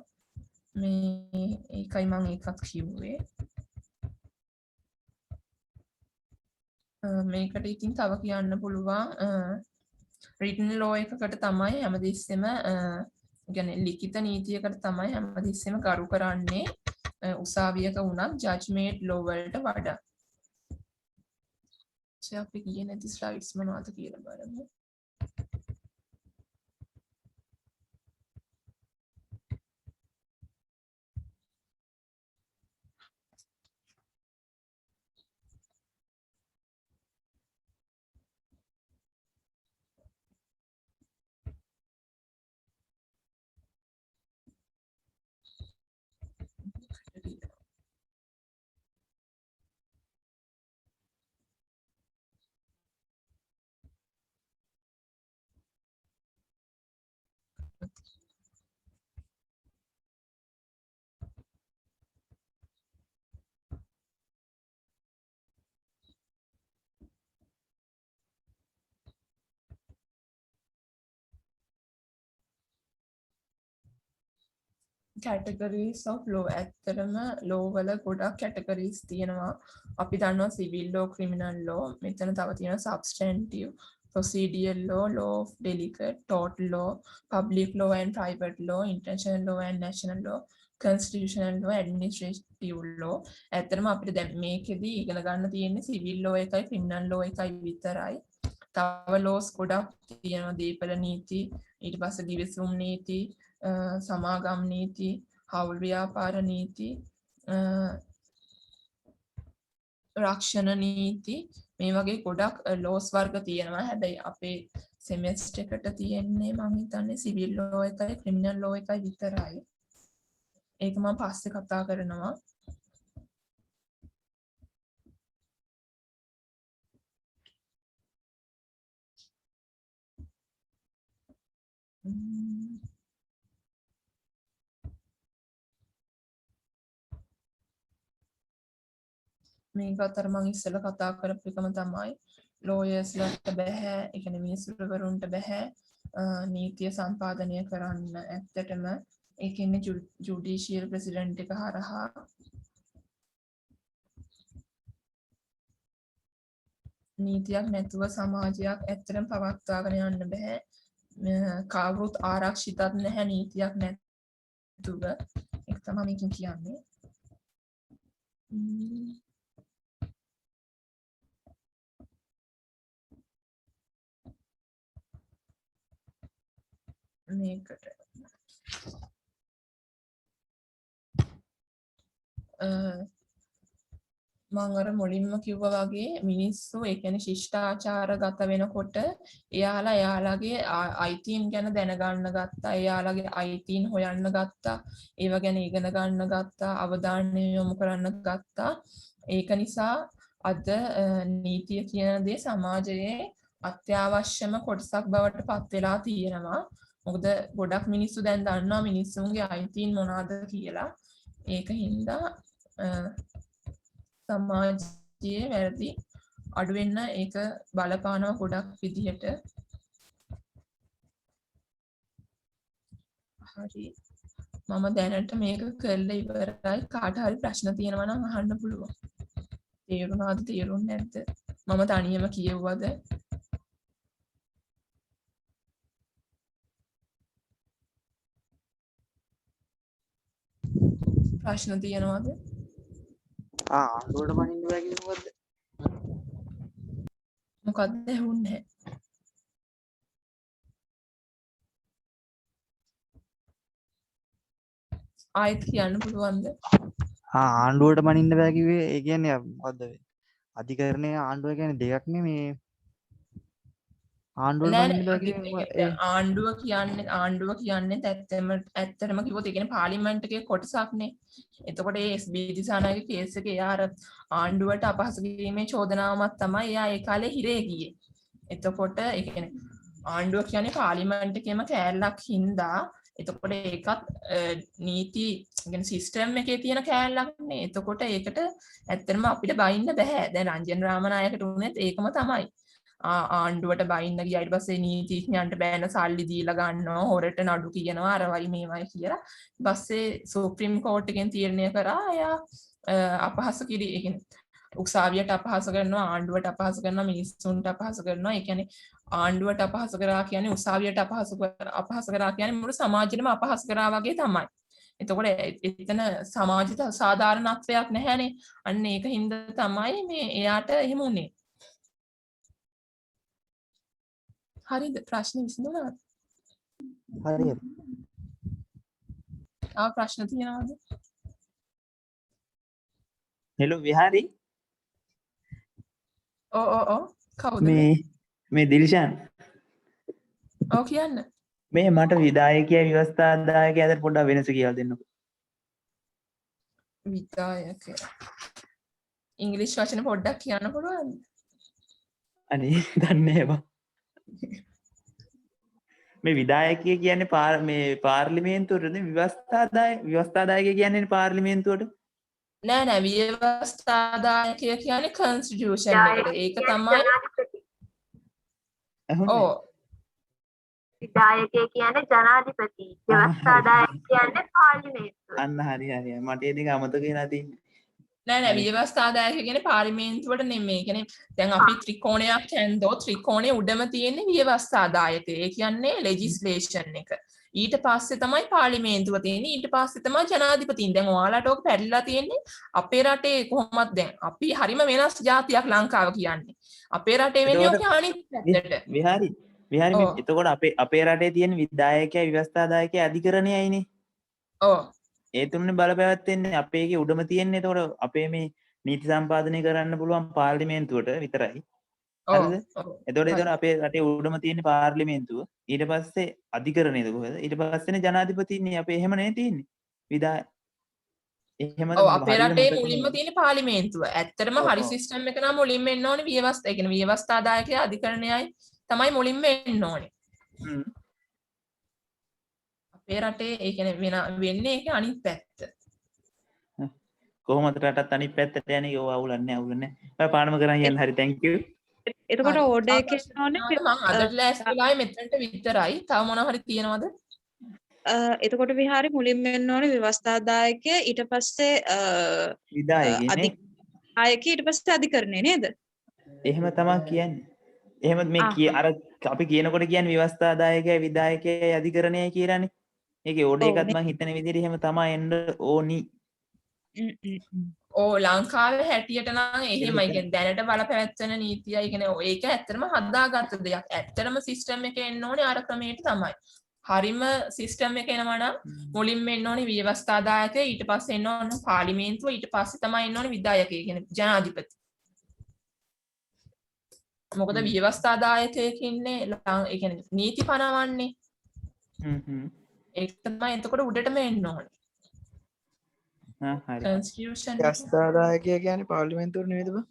මේ ඒකයි මම ඒකත් කිව්වේ. මේකට ඉතින් තව කියන්න පුළුවන් රිටන් ලෝ එකකට තමයි හැමතිස්සෙම කියන්නේ ලිඛිත නීතියකට තමයි හැමතිස්සෙම කරු කරන්නේ උසාවියක වුණත් ජජ්මේට් ලෝ වලට වඩා. අපි ගියේ නැති ස්ලයිඩ්ස් මොනවද කියලා බලමු. categories of law ඇත්තරම law වල ගොඩක් categories තියෙනවා. අපි දන්නවා civil law, criminal law, මෙතන තව තියෙනවා substantive, procedural law, law of delegate, tort law, public law and private law, international law and national law, constitutional law, administrative law. ඇත්තරම අපිට දැන් මේකෙදි ඉගෙන ගන්න තියෙන්නේ civil law එකයි criminal law එකයි විතරයි. තව laws ගොඩක් තියෙනවා. දීපල නීති, ඊට පස්සේ දිවිසුම් නීති, සමාගම් නීති, හවුල් ව්‍යාපාර නීති, රක්ෂණ නීති, මේ වගේ ගොඩක් ලෝස් වර්ග තියෙනවා. හැබැයි අපේ සෙමෙස්ටර් එකට තියෙන්නේ මම හිතන්නේ සිවිල් ලෝ එකයි ක්‍රිමිනල් ලෝ එකයි විතරයි. ඒක මම පස්සේ කතා කරනවා. මේක අතර මම ඉස්සෙල්ලා කතා කරපු එකම තමයි ලෝයර්ස්ලට බෑ, ඒ කියන්නේ මිනිස්සුන්ට බෑ නීතිය සම්පාදනය කරන්න. ඇත්තටම ඒක ඉන්නේ ජුඩිෂියල් ප්‍රෙසිඩන්ට් එක හරහා. නීතියක් නැතුව සමාජයක් ඇත්තටම පවත්වාගෙන යන්න බෑ. කවුරුත් ආරක්ෂිතත් නැහැ නීතියක් නැතුව. ඒක තමයි මේකෙන් කියන්නේ. මේකට මම අර මුලින්ම කිව්වා වගේ මිනිස්සු ඒ කියන්නේ ශිෂ්ටාචාරගත වෙනකොට එයාලගේ අයිතීන් ගැන දැනගන්න ගත්තා, එයාලගේ අයිතීන් හොයන්න ගත්තා, ඒව ගැන ඉගෙන ගන්න ගත්තා, අවධානය යොමු කරන්න ගත්තා. ඒක නිසා අද නීතිය කියන දේ සමාජයේ අත්‍යවශ්‍යම කොටසක් බවට පත් වෙලා තියෙනවා. මොකද ගොඩක් මිනිස්සු දැන් දන්නවා මිනිස්සුන්ගේ අයිතීන් මොනවාද කියලා. ඒක හින්දා සමාජයේ වැරදි අඩු වෙන්න ඒක බලපානවා ගොඩක් විදිහට. හරි. මම දැනට මේක කරලා ඉවරයි. කාට හරි ප්‍රශ්න තියෙනවා නම් අහන්න පුළුවන්. තේරුණාද තේරුන්නේ නැද්ද? මම තනියම කියෙව්වද? ප්‍රශ්න තියෙනවද? ආණ්ඩුවට පනින්න බෑ කිව්වද? මොකක්ද ඇහුන්නේ? ආයෙත් කියන්න පුළුවන්ද? ආණ්ඩුවට පනින්න බෑ කිව්වේ ඒ කියන්නේ මොකද්ද? අධිකරණයේ ආණ්ඩුව කියන්නේ දෙකක් නෙමේ. ආණ්ඩුවට නෑ බනින්න බෑ කිව්වේ ඒ ආණ්ඩුව කියන්නේ ඇත්තටම කිව්වොත් ඒ කියන්නේ පාර්ලිමේන්තු එකේ කොටසක්නේ. එතකොට ඒ SB දිසානායක කේස් එකේ එයා අර ආණ්ඩුවට අපහාස කිරීමේ චෝදනාවක් තමයි එයා ඒ කාලේ හිරේ ගියේ. එතකොට ඒ කියන්නේ ආණ්ඩුව කියන්නේ පාර්ලිමේන්තු එකේම කෑල්ලක් හින්දා එතකොට ඒකත් නීති يعني සිස්ටම් එකේ තියෙන කෑල්ලක්නේ. එතකොට ඒකට ඇත්තටම අපිට බයින්න බෑ. දැන් රංජන් රාමනායකට උනේත් ඒකම තමයි. ආණ්ඩුවට බයින්න ගියා ඊට පස්සේ නීතිඥයන්ට බෑන සල්ලි දීලා ගන්නවා හොරට නඩු කියනවා අරවයි මේවයි කියලා. ඊට පස්සේ සුප්‍රීම කෝට් එකෙන් තීරණය කරා එයා අපහාස කිරි ඒ කියන්නේ උසාවියට අපහාස කරනවා ආණ්ඩුවට අපහාස කරනවා මිනිස්සුන්ට අපහාස කරනවා. ඒ කියන්නේ ආණ්ඩුවට අපහාස කරා කියන්නේ උසාවියට අපහාස කරා කියන්නේ මුළු සමාජෙටම අපහාස කරා වගේ තමයි. එතකොට එතන සමාජ සාධාරණත්වයක් නැහැනේ. අන්න ඒක හින්දා තමයි මේ එයාට එහෙම උනේ. හරිද ප්‍රශ්න විසඳුණාද? හරි ආ ප්‍රශ්න තියෙනවද? හෙලෝ විහාරි ඔව් කවුද? මේ දිල්ෂාන් ඔව් කියන්න. මේ මට විදායකයා ව්‍යවස්ථාදායකයා අතර පොඩ්ඩක් වෙනස කියලා දෙන්නකෝ. විදායක ඉංග්‍රීසි වචන පොඩ්ඩක් කියන්න පුළුවන්ද? අනේ දන්නේ බා. මේ විදායකය කියන්නේ මේ පාර්ලිමේන්තුවටද ව්‍යවස්ථාදායකය කියන්නේ පාර්ලිමේන්තුවට? නෑ ව්‍යවස්ථාදායකය කියන්නේ කන්ස්ටිටියුෂන් එකට. ඒක තමයි. ඔව්. විදායකය කියන්නේ ජනාධිපති. ව්‍යවස්ථාදායක කියන්නේ පාර්ලිමේන්තුව. අන්න හරි. මට ඒ දෙක අමතක වෙලා තියෙන්නේ. නෑ ව්‍යවස්ථාදායක කියන්නේ පාර්ලිමේන්තුවට නෙමෙයි. කියන්නේ දැන් අපි ත්‍රිකෝණයක් හැන්දෝ ත්‍රිකෝණයේ උඩම තියෙන්නේ ව්‍යවස්ථාදායකය. ඒ කියන්නේ ලෙජිස්ලේෂන් එක. ඊට පස්සේ තමයි පාර්ලිමේන්තුව තියෙන්නේ. ඊට පස්සේ තමයි ජනාධිපතින්. දැන් ඔයාලට ඔක පැටලිලා තියෙන්නේ අපේ රටේ කොහොමද දැන් අපි හරිම වෙනස් ජාතියක් ලංකාව කියන්නේ. අපේ රටේ වෙන්නේ ඔක අනිත් පැත්තට. විහාරි එතකොට අපේ රටේ තියෙන විදායකයා ව්‍යවස්ථාදායකයා අධිකරණයයිනේ. ඔව්. ඒ තුනේ බලපෑවත්වෙන්නේ අපේ එකේ උඩම තියෙන්නේ. එතකොට අපේ මේ නීති සම්පාදනය කරන්න පුළුවන් පාර්ලිමේන්තුවට විතරයි. හරිද? එතකොට අපේ රටේ උඩම තියෙන්නේ පාර්ලිමේන්තුව. ඊට පස්සේ අධිකරණයද කොහෙද? ඊට පස්සේනේ ජනාධිපතින්නේ අපේ එහෙම නේ තියෙන්නේ. විදාය. එහෙමද? ඔව් අපේ රටේ මුලින්ම තියෙන්නේ පාර්ලිමේන්තුව. ඇත්තටම හරි සිස්ටම් එක නම් මුලින්ම එන්න ඕනේ ව්‍යවස්ථා. ඒ කියන්නේ ව්‍යවස්ථාදායකයා අධිකරණයයි තමයි මුලින්ම එන්න ඕනේ. අපේ රටේ ඒ කියන්නේ වෙන්නේ ඒක අනිත් පැත්ත. කොහොමද රටත් අනිත් පැත්තට යන්නේ? ඔය අවුලන්නේ. ඔය පාඩම කරන් යන්න. හරි thank you. එතකොට ඕඩර් එකේ ඕනේ මම අදට ලෑස්තිලායි මෙතනට විතරයි. තව මොනවා හරි තියෙනවද? එතකොට විහාරි මුලින්ම එන්න ඕනේ ව්‍යවස්ථාදායකය ඊට පස්සේ විදායකනේ. ඊට පස්සේ අධිකරණය නේද? එහෙම තමයි කියන්නේ. එහෙම මේ අර අපි කියනකොට කියන්නේ ව්‍යවස්ථාදායකයා විදායකයා අධිකරණයයි කියලානේ. ඒකේ ඕඩර් එකත් මම හිතන විදිහට එහෙම තමයි එන්න ඕනි. ලංකාවේ හැටියට නම් එහෙමයි. කියන්නේ දැනට බලපැවැත්වෙන නීතියයි කියන්නේ ඒක ඇත්තටම හදාගත්ත දෙයක්. ඇත්තටම සිස්ටම් එක එන්න ඕනේ අර ක්‍රමයට තමයි. හරිම සිස්ටම් එක එනවා නම් මුලින්ම එන්න ඕනේ ව්‍යවස්ථාදායකය ඊට පස්සේ එන්න ඕනේ පාර්ලිමේන්තුව ඊට පස්සේ තමයි එන්න ඕනේ විධායකය කියන්නේ ජනාධිපති. මොකද ව්‍යවස්ථාදායකයෙක් ඉන්නේ ඒ කියන්නේ නීති පනවන්නේ. ඒක තමයි එතකොට උඩටම එන්න ඕනේ. හරි. කන්ස්ටිටියුෂන් ව්‍යවස්ථාදායකය කියන්නේ පාර්ලිමේන්තුවට නෙවෙයිද බං?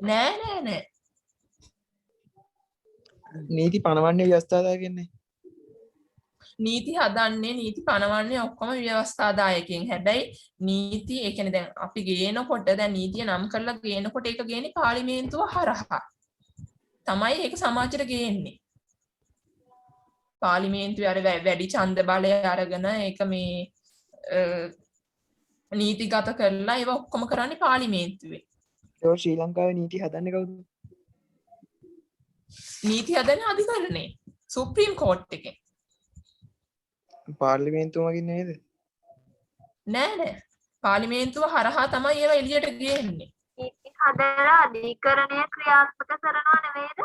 නෑ. නීති පනවන්නේ ව්‍යවස්ථාදායකයන්නේ. නීති හදන්නේ නීති පනවන්නේ ඔක්කොම ව්‍යවස්ථාදායකයන්. හැබැයි නීති ඒ කියන්නේ දැන් අපි ගේනකොට දැන් නීතිය නම් කරලා ගේනකොට ඒක ගේන්නේ පාර්ලිමේන්තුව හරහා. තමයි ඒක සමාජයට ගේන්නේ. පාර්ලිමේන්තුවේ අර වැඩි ඡන්ද බලය අරගෙන ඒක මේ නීතිගත කරලා ඒව ඔක්කොම කරන්නේ පාර්ලිමේන්තුවේ. ඒක ශ්‍රී ලංකාවේ නීති හදන්නේ කවුද? නීති හදන්නේ අධිකරණේ. සුප්‍රීම කෝට් එකේ. පාර්ලිමේන්තුව මගින් නේද? නෑ. පාර්ලිමේන්තුව හරහා තමයි ඒවා එළියට ගේන්නේ. නීති හදලා අධිකරණය ක්‍රියාත්මක කරනවා නෙවෙයිද?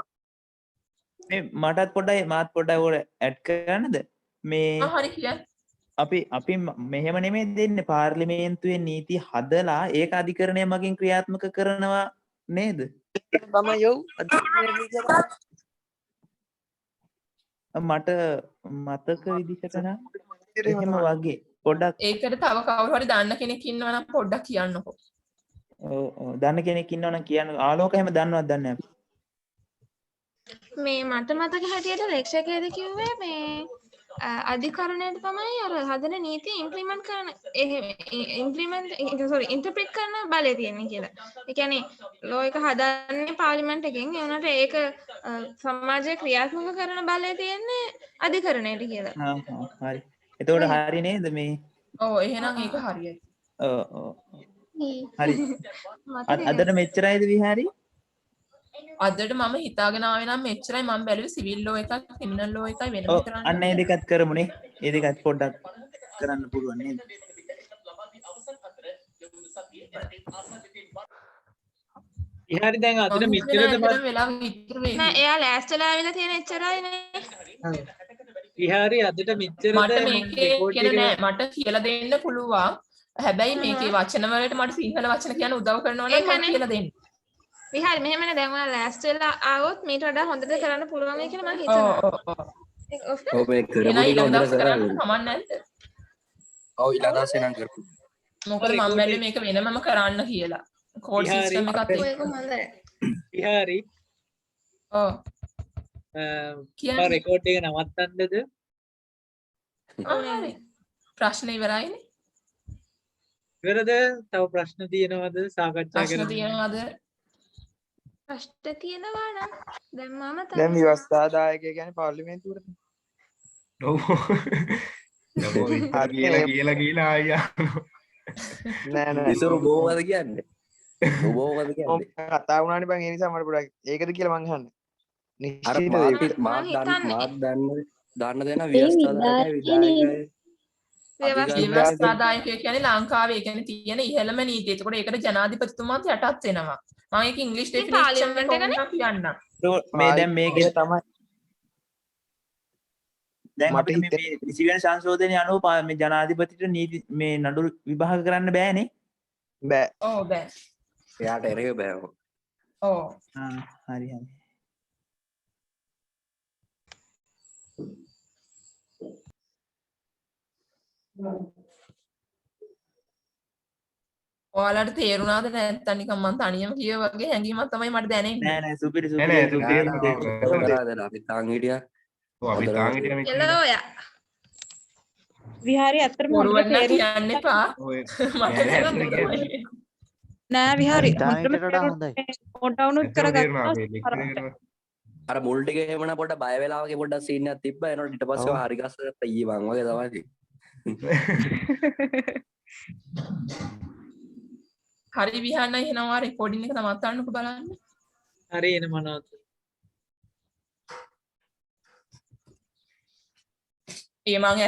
මේ මාත් පොඩ්ඩයි ඕක ඇඩ් කරන්නද? මේ හරි කියන්න. අපි මෙහෙම නෙමෙයි දෙන්නේ පාර්ලිමේන්තුවේ නීති හදලා ඒක අධිකරණය මගින් ක්‍රියාත්මක කරනවා නේද? තමයි යෝ මට මතක විදිහට නම් එහෙම වගේ පොඩ්ඩක් ඒකට තව කවුරු හරි දන්න කෙනෙක් ඉන්නවා නම් පොඩ්ඩක් කියන්නකෝ. ඔව් දන්න කෙනෙක් ඉන්නවනම් කියන්න. ආලෝක එහෙම දන්නවත් දන්නේ නැහැ. මේ මට මතක හැටියට ලේක්ෂකයේද කිව්වේ මේ අධිකරණයට තමයි අර හදන නීති ඉම්ප්ලිමන්ට් කරන ඉන්ටර්ප්‍රිට් කරන බලය තියෙන්නේ කියලා. ඒ කියන්නේ ලෝ එක හදන්නේ පාර්ලිමේන්තු එකෙන් ඒ උනට ඒක සමාජයේ ක්‍රියාත්මක කරන බලය තියෙන්නේ අධිකරණයට කියලා. හරි. එතකොට හරි නේද මේ? ඔව් එහෙනම් ඒක හරියයි. ඔව්. හරි. අදට මෙච්චරයිද විහාරි? අදට මම හිතාගෙන ආවේ නම් මෙච්චරයි. මම බැලුවේ සිවිල් ලෝ එකක් ක්‍රිමිනල් ලෝ එකයි වෙනම කරන්න. අන්න ඒ දෙකත් කරමුනේ. ඒ දෙකත් පොඩ්ඩක් කරන්න පුළුවන් නේද? ඉහරි දැන් අදට මෙච්චරද වෙලා විතර වෙයි. නෑ එයා ලෑස්තිලා ආවිලා තියෙන එච්චරයි නේ. ඉහරි අදට මෙච්චරද මට මේකේ කියලා නෑ. මට කියලා දෙන්න පුළුවන්. හැබැයි මේකේ වචන වලට මට සිංහල වචන කියන්න උදව් කරනවා නම් මම කියලා දෙන්න. විහාරි මෙහෙමනේ දැන් ඔයා ලෑස්තිලා ආවොත් මීට වඩා හොඳට කරන්න පුළුවන් වෙයි කියලා මම හිතනවා. ඔව් මේ කරපු ටික හොඳට කරා. ඔව් ඊළඟ නම් කරපු. මොකද මම බැලුවේ මේක වෙනමම කරන්න කියලා. කෝඩ් සිස්ටම් එකක් ඒක හොඳයි. ඉහරි ඔව් කියන්නේ රෙකෝඩ් එක නවත්තන්නද? හරි. ප්‍රශ්න ඉවරයිනේ. ඉවරද? තව ප්‍රශ්න තියෙනවද? සාකච්ඡා ප්‍රශ්න කරන්න. තියෙනවද? ප්‍රශ්න තියෙනවා නම් දැන් මම දැන් ව්‍යවස්ථාදායකය කියන්නේ පාර්ලිමේන්තුවරද? ඔව්. කියලා ආයියා. නෑ ඉසුරු බෝවද කියන්නේ? බෝවද කියන්නේ? කතා වුණානේ බං ඒ නිසා මට පොඩ්ඩක් ඒකද කියලා මං අහන්නේ. අර මාත් දන්න දෙන ව්‍යවස්ථාදායකයි විධායකයි ව්‍යවස්ථාදායකය කියන්නේ ලංකාවේ ඒ කියන්නේ තියෙන ඉහළම නීතිය. ඒකට ඒකට ජනාධිපතිතුමාත් යටත් වෙනවා. මම ඒක ඉංග්‍රීසි ඩෙෆිනිෂන් එක කියන්නම්. මේ දැන් මේකේ තමයි දැන් අපිට මේ 20 වෙනි සංශෝධනය අනුව මේ ජනාධිපතිට නීති මේ නඩු විභාග කරන්න බෑනේ. බෑ. ඔව් බෑ. එයාට එරෙහිව බෑ. ඔව්. හරි. ඔයාලට තේරුණාද නැත්නම් නිකන් මම තනියම කියව වගේ හැඟීමක් තමයි මට දැනෙන්නේ. නෑ සුපිරි කරාදලා අපි තාන් හිටියා. ඔව් අපි තාන් හිටියා මේ. එළෝ ඔයා. විහාරි අත්‍තරම හොඳට පොරුවක් තේරුම් කියන්න එපා. ඔය මට නෑ විහාරි හිතාගෙන වඩා හොඳයි. නෝට් ඩවුන්ලෝඩ් කරගත්තා. අර මුල් ටික එහෙමනම් පොඩ්ඩක් බය වෙලා වගේ පොඩ්ඩක් සීන් එකක් තිබ්බා. එනකොට ඊට පස්සේ හරි ගස්සගත්තා ඊයේ මං වගේ තමයි. හරි විහන්න එහෙනම් රෙකෝඩින් එක නවත්තන්නකෝ බලන්න. හරි එන මොනවද? ඒ මං